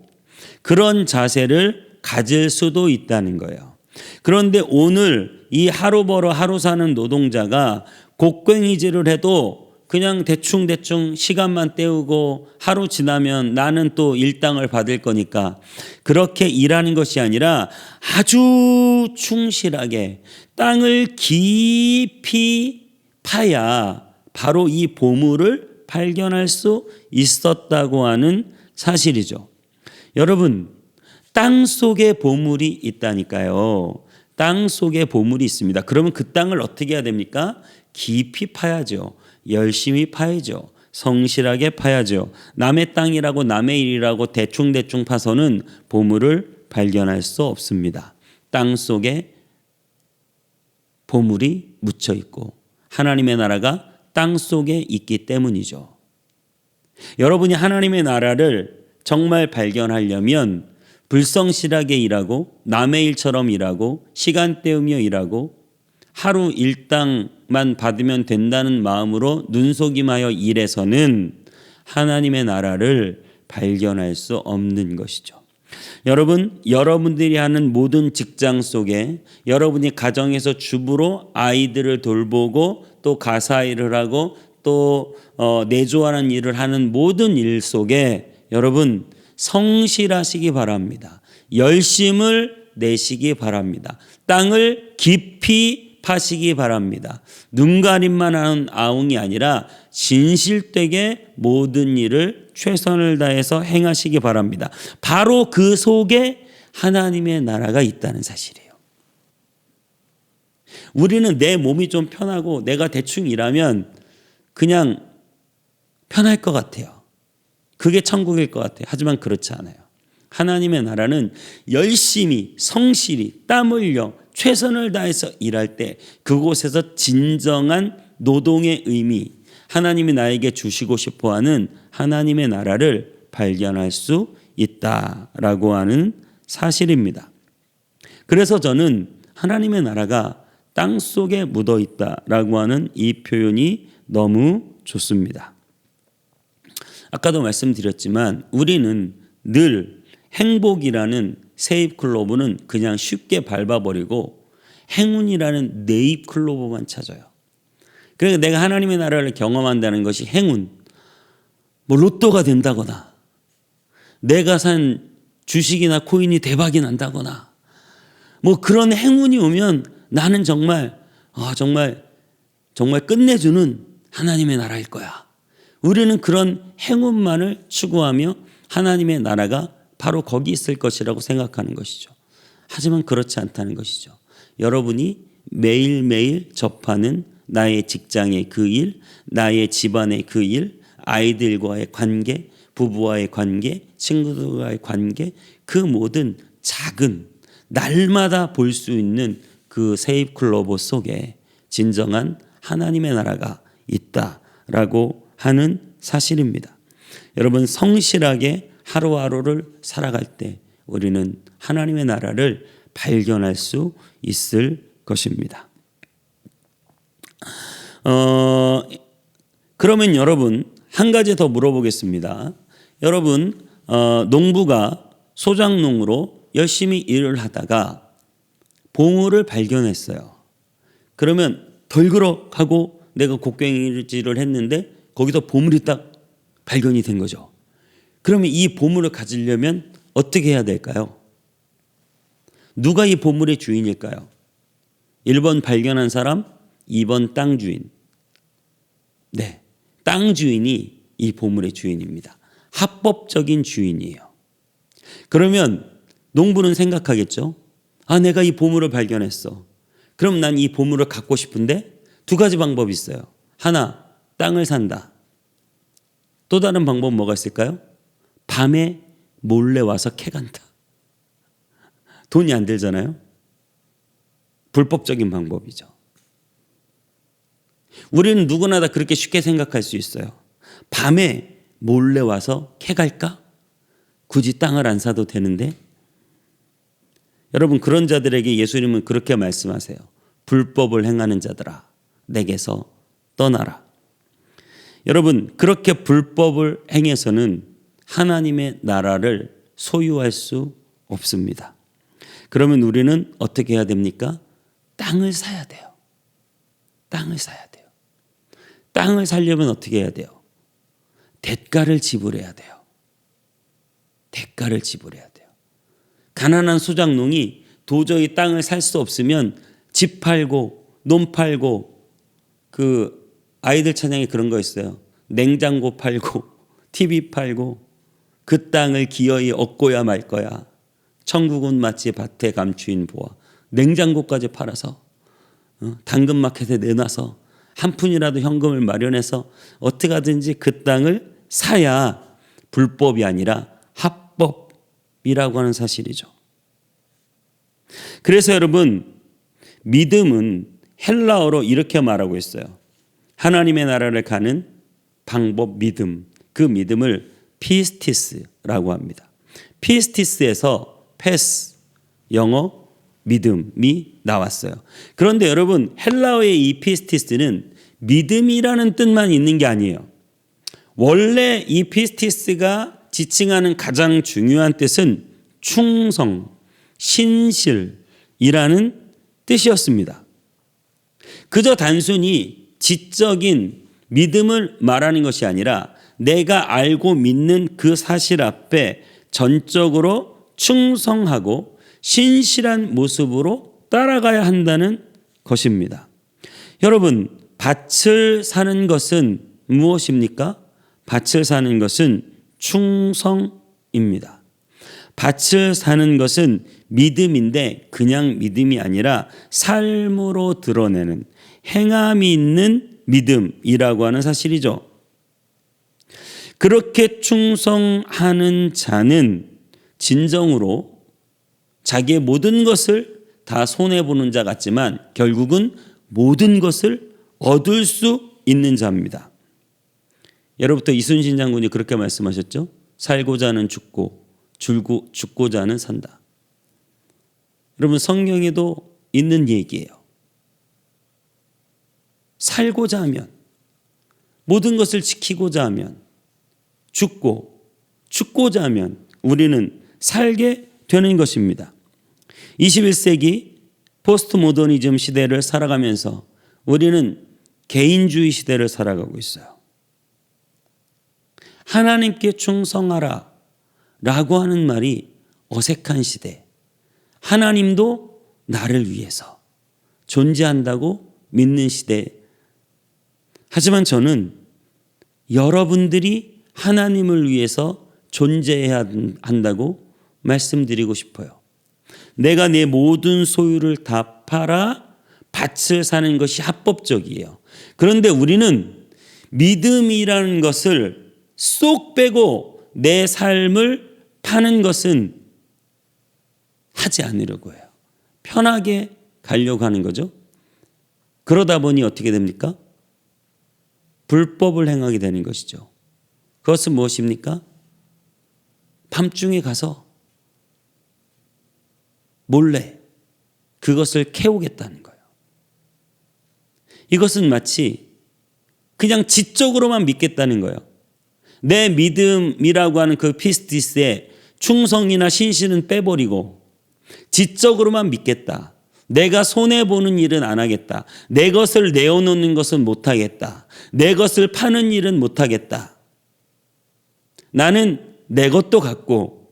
그런 자세를 가질 수도 있다는 거예요. 그런데 오늘 이 하루 벌어 하루 사는 노동자가 곡괭이질을 해도 그냥 대충 시간만 때우고 하루 지나면 나는 또 일당을 받을 거니까 그렇게 일하는 것이 아니라 아주 충실하게 땅을 깊이 파야 바로 이 보물을 발견할 수 있었다고 하는 사실이죠. 여러분, 땅 속에 보물이 있다니까요. 땅 속에 보물이 있습니다. 그러면 그 땅을 어떻게 해야 됩니까? 깊이 파야죠. 열심히 파야죠. 성실하게 파야죠. 남의 땅이라고 남의 일이라고 대충 파서는 보물을 발견할 수 없습니다. 땅 속에 보물이 묻혀 있고 하나님의 나라가 땅 속에 있기 때문이죠. 여러분이 하나님의 나라를 정말 발견하려면 불성실하게 일하고 남의 일처럼 일하고 시간 때우며 일하고 하루 일당만 받으면 된다는 마음으로 눈속임하여 일해서는 하나님의 나라를 발견할 수 없는 것이죠. 여러분, 여러분들이 하는 모든 직장 속에 여러분이 가정에서 주부로 아이들을 돌보고 또 가사 일을 하고 또 내조하는 일을 하는 모든 일 속에 여러분 성실하시기 바랍니다. 열심을 내시기 바랍니다. 땅을 깊이 파시기 바랍니다. 눈가림만 하는 아웅이 아니라 진실되게 모든 일을 최선을 다해서 행하시기 바랍니다. 바로 그 속에 하나님의 나라가 있다는 사실이에요. 우리는 내 몸이 좀 편하고 내가 대충 일하면 그냥 편할 것 같아요. 그게 천국일 것 같아요. 하지만 그렇지 않아요. 하나님의 나라는 열심히 성실히 땀 흘려 최선을 다해서 일할 때 그곳에서 진정한 노동의 의미, 하나님이 나에게 주시고 싶어하는 하나님의 나라를 발견할 수 있다라고 하는 사실입니다. 그래서 저는 하나님의 나라가 땅 속에 묻어 있다라고 하는 이 표현이 너무 좋습니다. 아까도 말씀드렸지만 우리는 늘 행복이라는 세입클로버는 그냥 쉽게 밟아버리고 행운이라는 네잎클로버만 찾아요. 그러니까 내가 하나님의 나라를 경험한다는 것이 행운, 뭐 로또가 된다거나 내가 산 주식이나 코인이 대박이 난다거나 뭐 그런 행운이 오면 나는 정말 끝내주는 하나님의 나라일 거야. 우리는 그런 행운만을 추구하며 하나님의 나라가 바로 거기 있을 것이라고 생각하는 것이죠. 하지만 그렇지 않다는 것이죠. 여러분이 매일매일 접하는 나의 직장의 그 일, 나의 집안의 그 일, 아이들과의 관계, 부부와의 관계, 친구들과의 관계, 그 모든 작은 날마다 볼 수 있는 그 세입클로버 속에 진정한 하나님의 나라가 있다라고 하는 사실입니다. 여러분, 성실하게 하루하루를 살아갈 때 우리는 하나님의 나라를 발견할 수 있을 것입니다. 그러면 여러분 한 가지 더 물어보겠습니다. 여러분 농부가 소작농으로 열심히 일을 하다가 보물을 발견했어요. 그러면 덜그럭하고 내가 곡괭이질을 했는데 거기서 보물이 딱 발견이 된 거죠. 그러면 이 보물을 가지려면 어떻게 해야 될까요? 누가 이 보물의 주인일까요? 1번 발견한 사람, 2번 땅 주인. 네, 땅 주인이 이 보물의 주인입니다. 합법적인 주인이에요. 그러면 농부는 생각하겠죠. 내가 이 보물을 발견했어. 그럼 난 이 보물을 갖고 싶은데 두 가지 방법이 있어요. 하나, 땅을 산다. 또 다른 방법 뭐가 있을까요? 밤에 몰래 와서 캐간다. 돈이 안 들잖아요. 불법적인 방법이죠. 우리는 누구나 다 그렇게 쉽게 생각할 수 있어요. 밤에 몰래 와서 캐갈까? 굳이 땅을 안 사도 되는데. 여러분, 그런 자들에게 예수님은 그렇게 말씀하세요. 불법을 행하는 자들아, 내게서 떠나라. 여러분, 그렇게 불법을 행해서는 하나님의 나라를 소유할 수 없습니다. 그러면 우리는 어떻게 해야 됩니까? 땅을 사야 돼요. 땅을 사야 돼요. 땅을 사려면 어떻게 해야 돼요? 대가를 지불해야 돼요. 대가를 지불해야 돼요. 가난한 소작농이 도저히 땅을 살 수 없으면 집 팔고 논 팔고, 그 아이들 찬양에 그런 거 있어요. 냉장고 팔고 TV 팔고 그 땅을 기어이 얻고야 말 거야. 천국은 마치 밭에 감추인 보화. 냉장고까지 팔아서 당근마켓에 내놔서 한 푼이라도 현금을 마련해서 어떻게 하든지 그 땅을 사야 불법이 아니라 합법이라고 하는 사실이죠. 그래서 여러분, 믿음은 헬라어로 이렇게 말하고 있어요. 하나님의 나라를 가는 방법, 믿음. 그 믿음을 피스티스라고 합니다. 피스티스에서 패스, 영어 믿음이 나왔어요. 그런데 여러분, 헬라어의 이 피스티스는 믿음이라는 뜻만 있는 게 아니에요. 원래 이 피스티스가 지칭하는 가장 중요한 뜻은 충성, 신실이라는 뜻이었습니다. 그저 단순히 지적인 믿음을 말하는 것이 아니라 내가 알고 믿는 그 사실 앞에 전적으로 충성하고 신실한 모습으로 따라가야 한다는 것입니다. 여러분, 밭을 사는 것은 무엇입니까? 밭을 사는 것은 충성입니다. 밭을 사는 것은 믿음인데 그냥 믿음이 아니라 삶으로 드러내는 행함이 있는 믿음이라고 하는 사실이죠. 그렇게 충성하는 자는 진정으로 자기의 모든 것을 다 손해보는 자 같지만 결국은 모든 것을 얻을 수 있는 자입니다. 예로부터 이순신 장군이 그렇게 말씀하셨죠. 살고자 하는 죽고 죽고자 하는 산다. 여러분, 성경에도 있는 얘기예요. 살고자 하면, 모든 것을 지키고자 하면, 죽고자 하면 우리는 살게 되는 것입니다. 21세기 포스트 모더니즘 시대를 살아가면서 우리는 개인주의 시대를 살아가고 있어요. 하나님께 충성하라 라고 하는 말이 어색한 시대. 하나님도 나를 위해서 존재한다고 믿는 시대. 하지만 저는 여러분들이 하나님을 위해서 존재해야 한다고 말씀드리고 싶어요. 내가 내 모든 소유를 다 팔아 밭을 사는 것이 합법적이에요. 그런데 우리는 믿음이라는 것을 쏙 빼고 내 삶을 파는 것은 하지 않으려고 해요. 편하게 가려고 하는 거죠. 그러다 보니 어떻게 됩니까? 불법을 행하게 되는 것이죠. 그것은 무엇입니까? 밤중에 가서 몰래 그것을 캐오겠다는 거예요. 이것은 마치 그냥 지적으로만 믿겠다는 거예요. 내 믿음이라고 하는 그 피스티스에 충성이나 신실은 빼버리고 지적으로만 믿겠다. 내가 손해보는 일은 안 하겠다. 내 것을 내어놓는 것은 못하겠다. 내 것을 파는 일은 못하겠다. 나는 내 것도 갖고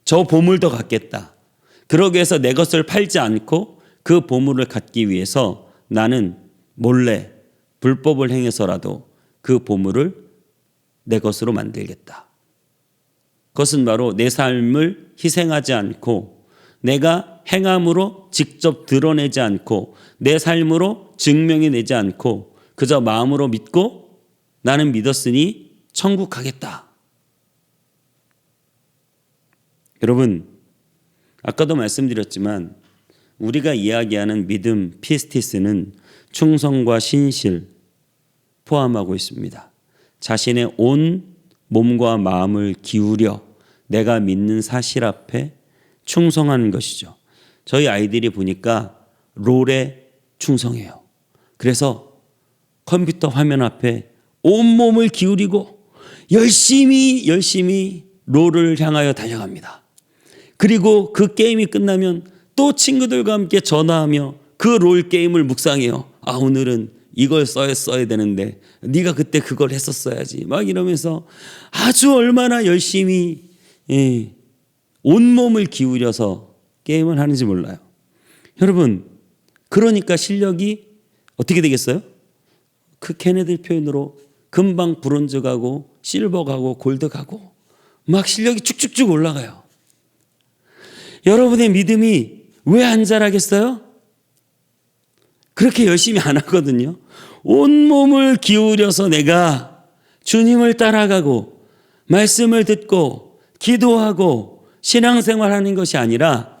저 보물도 갖겠다. 그러기 위해서 내 것을 팔지 않고 그 보물을 갖기 위해서 나는 몰래 불법을 행해서라도 그 보물을 내 것으로 만들겠다. 그것은 바로 내 삶을 희생하지 않고 내가 행함으로 직접 드러내지 않고 내 삶으로 증명해내지 않고 그저 마음으로 믿고 나는 믿었으니 천국 가겠다. 여러분, 아까도 말씀드렸지만 우리가 이야기하는 믿음 피스티스는 충성과 신실 포함하고 있습니다. 자신의 온 몸과 마음을 기울여 내가 믿는 사실 앞에 충성하는 것이죠. 저희 아이들이 보니까 롤에 충성해요. 그래서 컴퓨터 화면 앞에 온몸을 기울이고 열심히 롤을 향하여 달려갑니다. 그리고 그 게임이 끝나면 또 친구들과 함께 전화하며 그 롤 게임을 묵상해요. 아, 오늘은 이걸 써야 되는데 네가 그때 그걸 했었어야지. 막 이러면서 아주 얼마나 열심히 온몸을 기울여서 게임을 하는지 몰라요. 여러분, 그러니까 실력이 어떻게 되겠어요? 그 걔네들 표현으로 금방 브론즈 가고 실버 가고 골드 가고 막 실력이 쭉쭉쭉 올라가요. 여러분의 믿음이 왜 안 자라겠어요? 그렇게 열심히 안 하거든요. 온몸을 기울여서 내가 주님을 따라가고 말씀을 듣고 기도하고 신앙생활하는 것이 아니라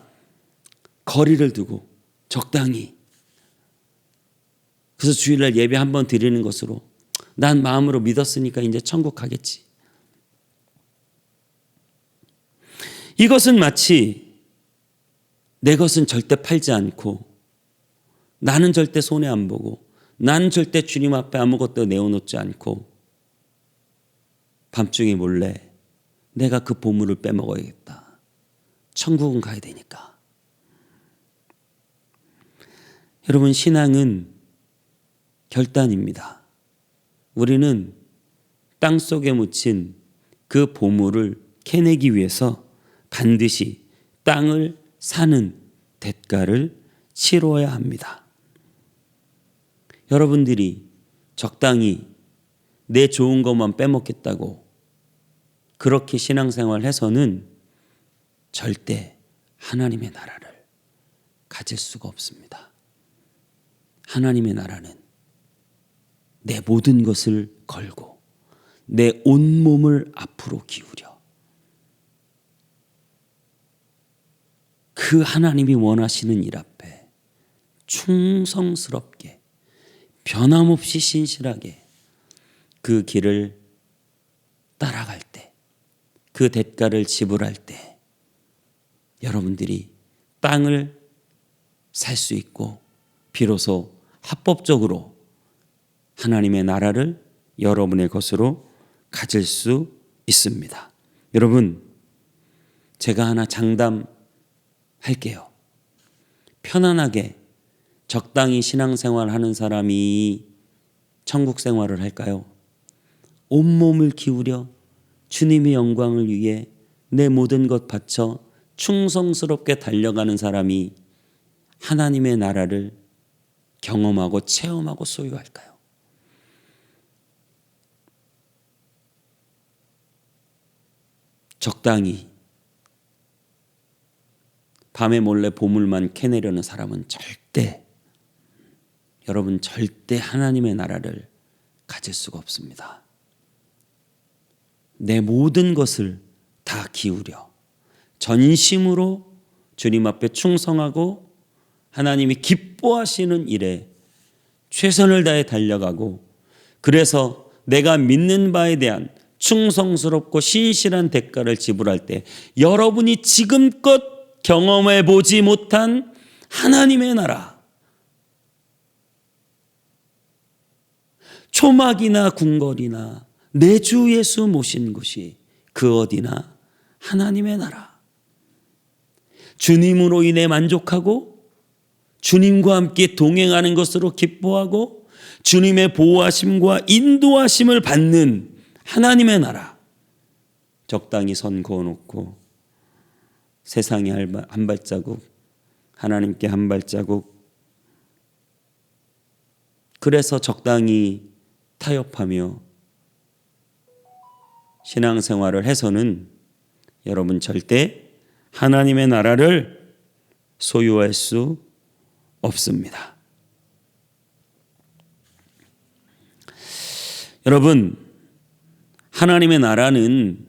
거리를 두고 적당히, 그래서 주일날 예배 한번 드리는 것으로 난 마음으로 믿었으니까 이제 천국 가겠지. 이것은 마치 내 것은 절대 팔지 않고 나는 절대 손해 안 보고 나는 절대 주님 앞에 아무것도 내어놓지 않고 밤중에 몰래 내가 그 보물을 빼먹어야겠다. 천국은 가야 되니까. 여러분, 신앙은 결단입니다. 우리는 땅 속에 묻힌 그 보물을 캐내기 위해서 반드시 땅을 사는 대가를 치러야 합니다. 여러분들이 적당히 내 좋은 것만 빼먹겠다고 그렇게 신앙생활해서는 절대 하나님의 나라를 가질 수가 없습니다. 하나님의 나라는 내 모든 것을 걸고 내 온몸을 앞으로 기울여 그 하나님이 원하시는 일 앞에 충성스럽게 변함없이 신실하게 그 길을 따라갈 때, 그 대가를 지불할 때 여러분들이 땅을 살 수 있고 비로소 합법적으로 하나님의 나라를 여러분의 것으로 가질 수 있습니다. 여러분, 제가 하나 장담할게요. 편안하게 적당히 신앙생활하는 사람이 천국 생활을 할까요? 온몸을 기울여 주님의 영광을 위해 내 모든 것 바쳐 충성스럽게 달려가는 사람이 하나님의 나라를 경험하고 체험하고 소유할까요? 적당히 밤에 몰래 보물만 캐내려는 사람은 여러분 절대 하나님의 나라를 가질 수가 없습니다. 내 모든 것을 다 기울여 전심으로 주님 앞에 충성하고 하나님이 기뻐하시는 일에 최선을 다해 달려가고, 그래서 내가 믿는 바에 대한 충성스럽고 신실한 대가를 지불할 때 여러분이 지금껏 경험해 보지 못한 하나님의 나라, 초막이나 궁궐이나 내 주 예수 모신 곳이 그 어디나 하나님의 나라, 주님으로 인해 만족하고 주님과 함께 동행하는 것으로 기뻐하고 주님의 보호하심과 인도하심을 받는 하나님의 나라, 적당히 선 그어놓고 세상에 한 발자국, 하나님께 한 발자국, 그래서 적당히 타협하며 신앙생활을 해서는 여러분 절대 하나님의 나라를 소유할 수 없습니다. 여러분, 하나님의 나라는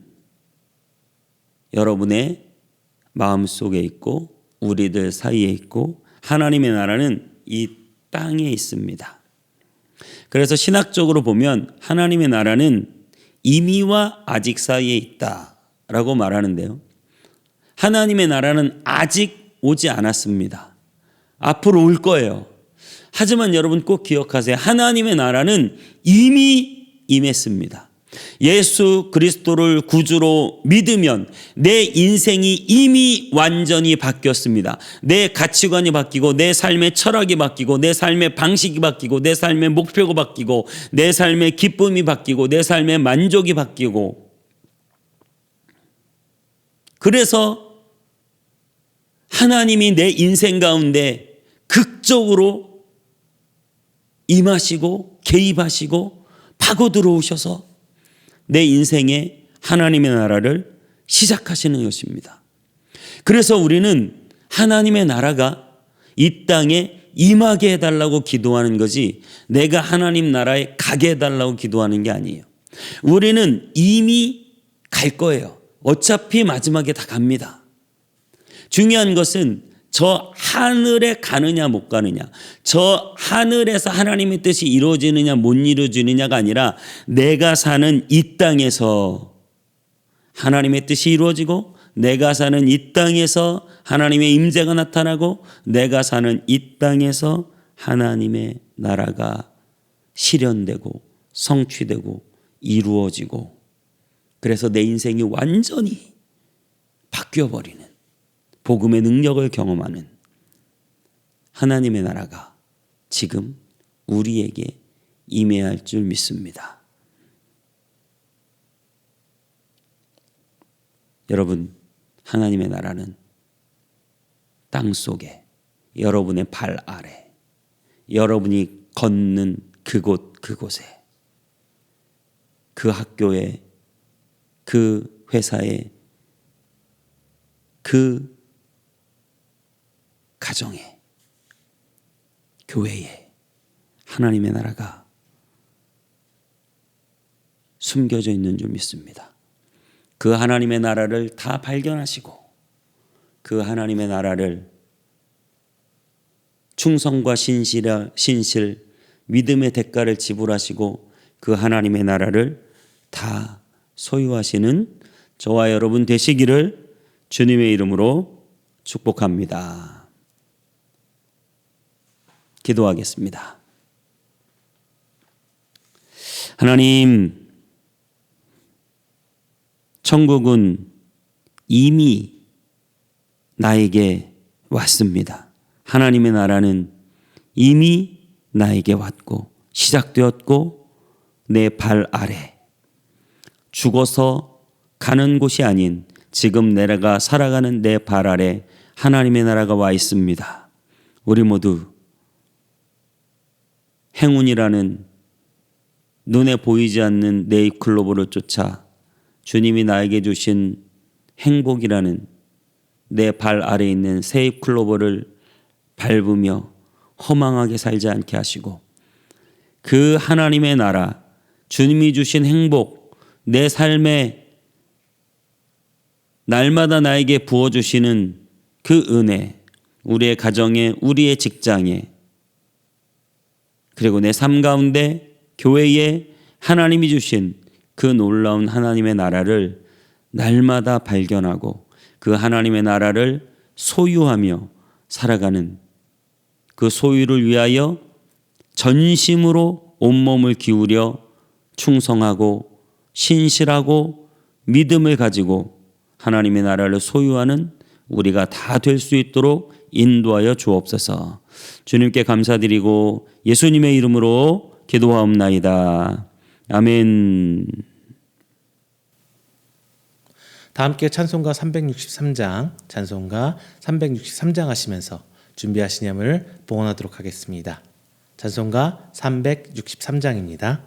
여러분의 마음속에 있고 우리들 사이에 있고 하나님의 나라는 이 땅에 있습니다. 그래서 신학적으로 보면 하나님의 나라는 이미와 아직 사이에 있다라고 말하는데요. 하나님의 나라는 아직 오지 않았습니다. 앞으로 올 거예요. 하지만 여러분 꼭 기억하세요. 하나님의 나라는 이미 임했습니다. 예수 그리스도를 구주로 믿으면 내 인생이 이미 완전히 바뀌었습니다. 내 가치관이 바뀌고 내 삶의 철학이 바뀌고 내 삶의 방식이 바뀌고 내 삶의 목표가 바뀌고 내 삶의 기쁨이 바뀌고 내 삶의 만족이 바뀌고, 그래서 하나님이 내 인생 가운데 극적으로 임하시고 개입하시고 파고 들어오셔서 내 인생에 하나님의 나라를 시작하시는 것입니다. 그래서 우리는 하나님의 나라가 이 땅에 임하게 해달라고 기도하는 거지 내가 하나님 나라에 가게 해달라고 기도하는 게 아니에요. 우리는 이미 갈 거예요. 어차피 마지막에 다 갑니다. 중요한 것은 저 하늘에 가느냐 못 가느냐, 저 하늘에서 하나님의 뜻이 이루어지느냐 못 이루어지느냐가 아니라 내가 사는 이 땅에서 하나님의 뜻이 이루어지고 내가 사는 이 땅에서 하나님의 임재가 나타나고 내가 사는 이 땅에서 하나님의 나라가 실현되고 성취되고 이루어지고, 그래서 내 인생이 완전히 바뀌어버리는 복음의 능력을 경험하는 하나님의 나라가 지금 우리에게 임해야 할 줄 믿습니다. 여러분, 하나님의 나라는 땅 속에, 여러분의 발 아래, 여러분이 걷는 그곳에, 그 학교에, 그 회사에, 그 가정에, 교회에 하나님의 나라가 숨겨져 있는 줄 믿습니다. 그 하나님의 나라를 다 발견하시고 그 하나님의 나라를 충성과 신실, 믿음의 대가를 지불하시고 그 하나님의 나라를 다 소유하시는 저와 여러분 되시기를 주님의 이름으로 축복합니다. 기도하겠습니다. 하나님, 천국은 이미 나에게 왔습니다. 하나님의 나라는 이미 나에게 왔고 시작되었고 내 발 아래, 죽어서 가는 곳이 아닌 지금 내가 살아가는 내 발 아래 하나님의 나라가 와 있습니다. 우리 모두 행운이라는 눈에 보이지 않는 네잎클로버를 쫓아 주님이 나에게 주신 행복이라는 내 발 아래에 있는 세잎클로버를 밟으며 허망하게 살지 않게 하시고 그 하나님의 나라, 주님이 주신 행복, 내 삶에 날마다 나에게 부어주시는 그 은혜, 우리의 가정에, 우리의 직장에, 그리고 내 삶 가운데 교회에 하나님이 주신 그 놀라운 하나님의 나라를 날마다 발견하고 그 하나님의 나라를 소유하며 살아가는 그 소유를 위하여 전심으로 온몸을 기울여 충성하고 신실하고 믿음을 가지고 하나님의 나라를 소유하는 우리가 다 될 수 있도록 인도하여 주옵소서. 주님께 감사드리고 예수님의 이름으로 기도하옵나이다. 아멘. 다 함께 찬송가 363장, 찬송가 363장 하시면서 준비하신 예물 봉헌하도록 하겠습니다. 찬송가 363장입니다.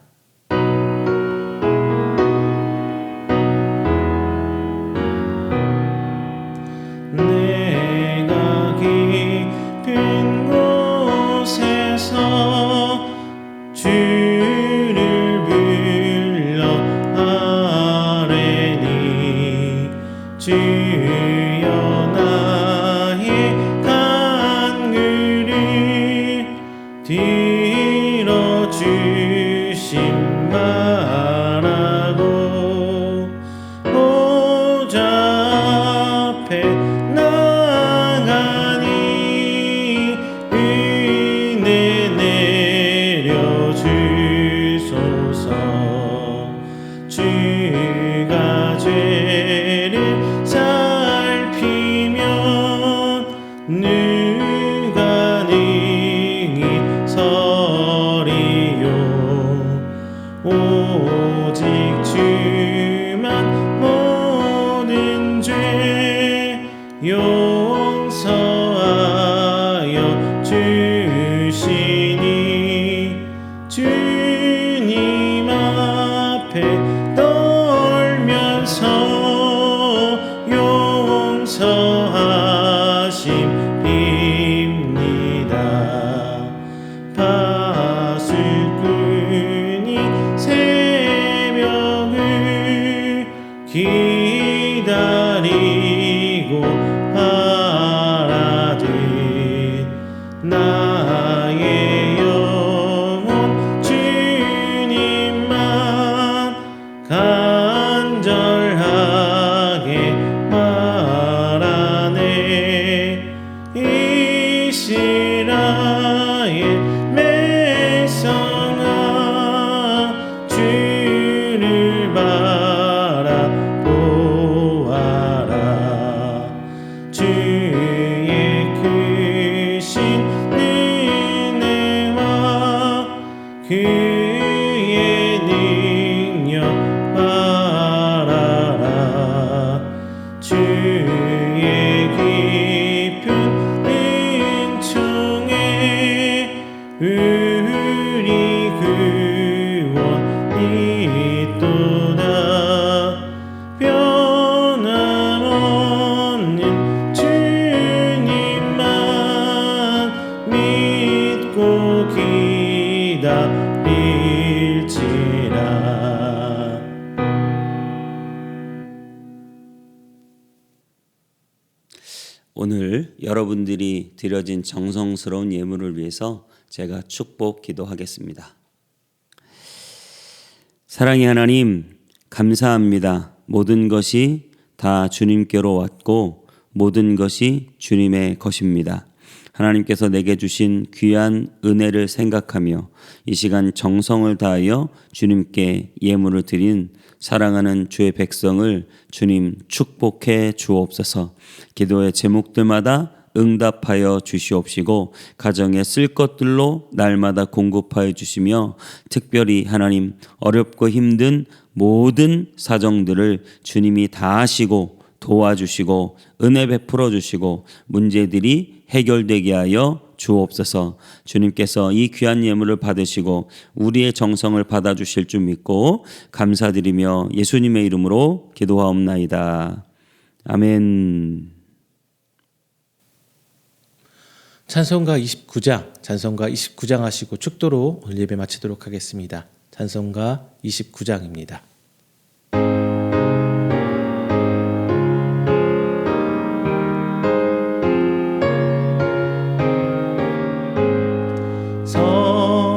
내가 깊은 곳에서 주를 불러 아뢰니 주여 나의 간구를 들어주시옵소서. 그의 능력 바라라. 주의 깊은 은총에 우리 구원이 있도다. 변함없는 주님만 믿고 기다릴지라. 오늘 여러분들이 드려진 정성스러운 예물을 위해서 제가 축복 기도하겠습니다. 사랑의 하나님, 감사합니다. 모든 것이 다 주님께로 왔고 모든 것이 주님의 것입니다. 하나님께서 내게 주신 귀한 은혜를 생각하며 이 시간 정성을 다하여 주님께 예물을 드린 사랑하는 주의 백성을 주님 축복해 주옵소서. 기도의 제목들마다 응답하여 주시옵시고 가정에 쓸 것들로 날마다 공급하여 주시며 특별히 하나님 어렵고 힘든 모든 사정들을 주님이 다 하시고 도와주시고 은혜 베풀어 주시고 문제들이 해결되게 하여 주옵소서. 주님께서 이 귀한 예물을 받으시고 우리의 정성을 받아주실 줄 믿고 감사드리며 예수님의 이름으로 기도하옵나이다. 아멘. 찬송가 29장 하시고 축도로 오늘 예배 마치도록 하겠습니다. 찬송가 29장입니다.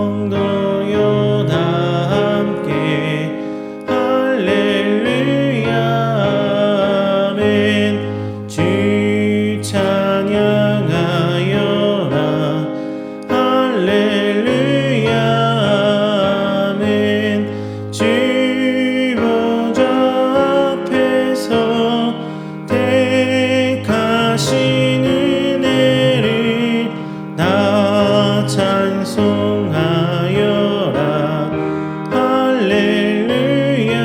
성도여 다 함께 할렐루야 아멘. 주 찬양하여라 할렐루야 아멘. 주 보좌 앞에서 택하신 은혜를 다 찬송하여라 할렐루야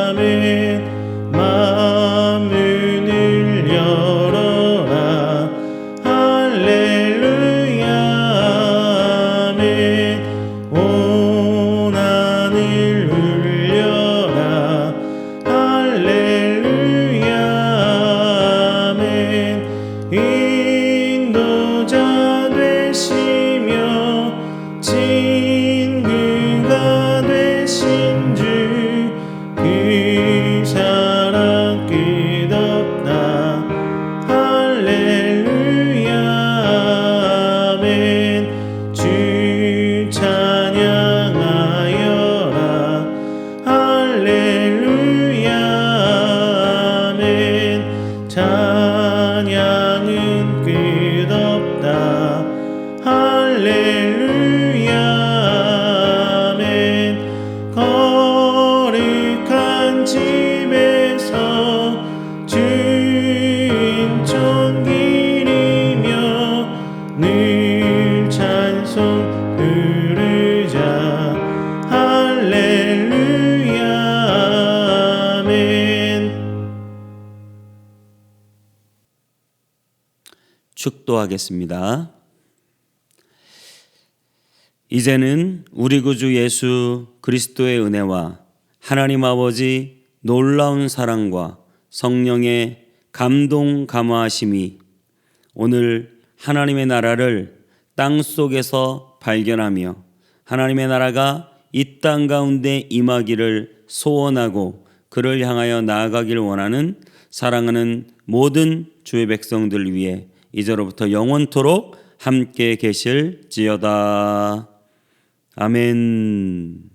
아멘. 만문을 열어라 할렐루야 아멘. 온 하늘 울려라 할렐루야 아멘. 인도자 되시며 친구가 되신 주 그 사랑 끝없다 할렐루야 아멘. 주 찬양하여라 할렐루야 아멘. 찬양은 끝없다 할렐루야 아멘. 거룩한 집에서 주 은총 기리며 늘 찬송 부르자 할렐루야 아멘. 축도하겠습니다. 이제는 우리 구주 예수 그리스도의 은혜와 하나님 아버지 놀라운 사랑과 성령의 감동 감화하심이 오늘 하나님의 나라를 땅 속에서 발견하며 하나님의 나라가 이 땅 가운데 임하기를 소원하고 그를 향하여 나아가기를 원하는 사랑하는 모든 주의 백성들 위해 이제로부터 영원토록 함께 계실지어다. 아멘.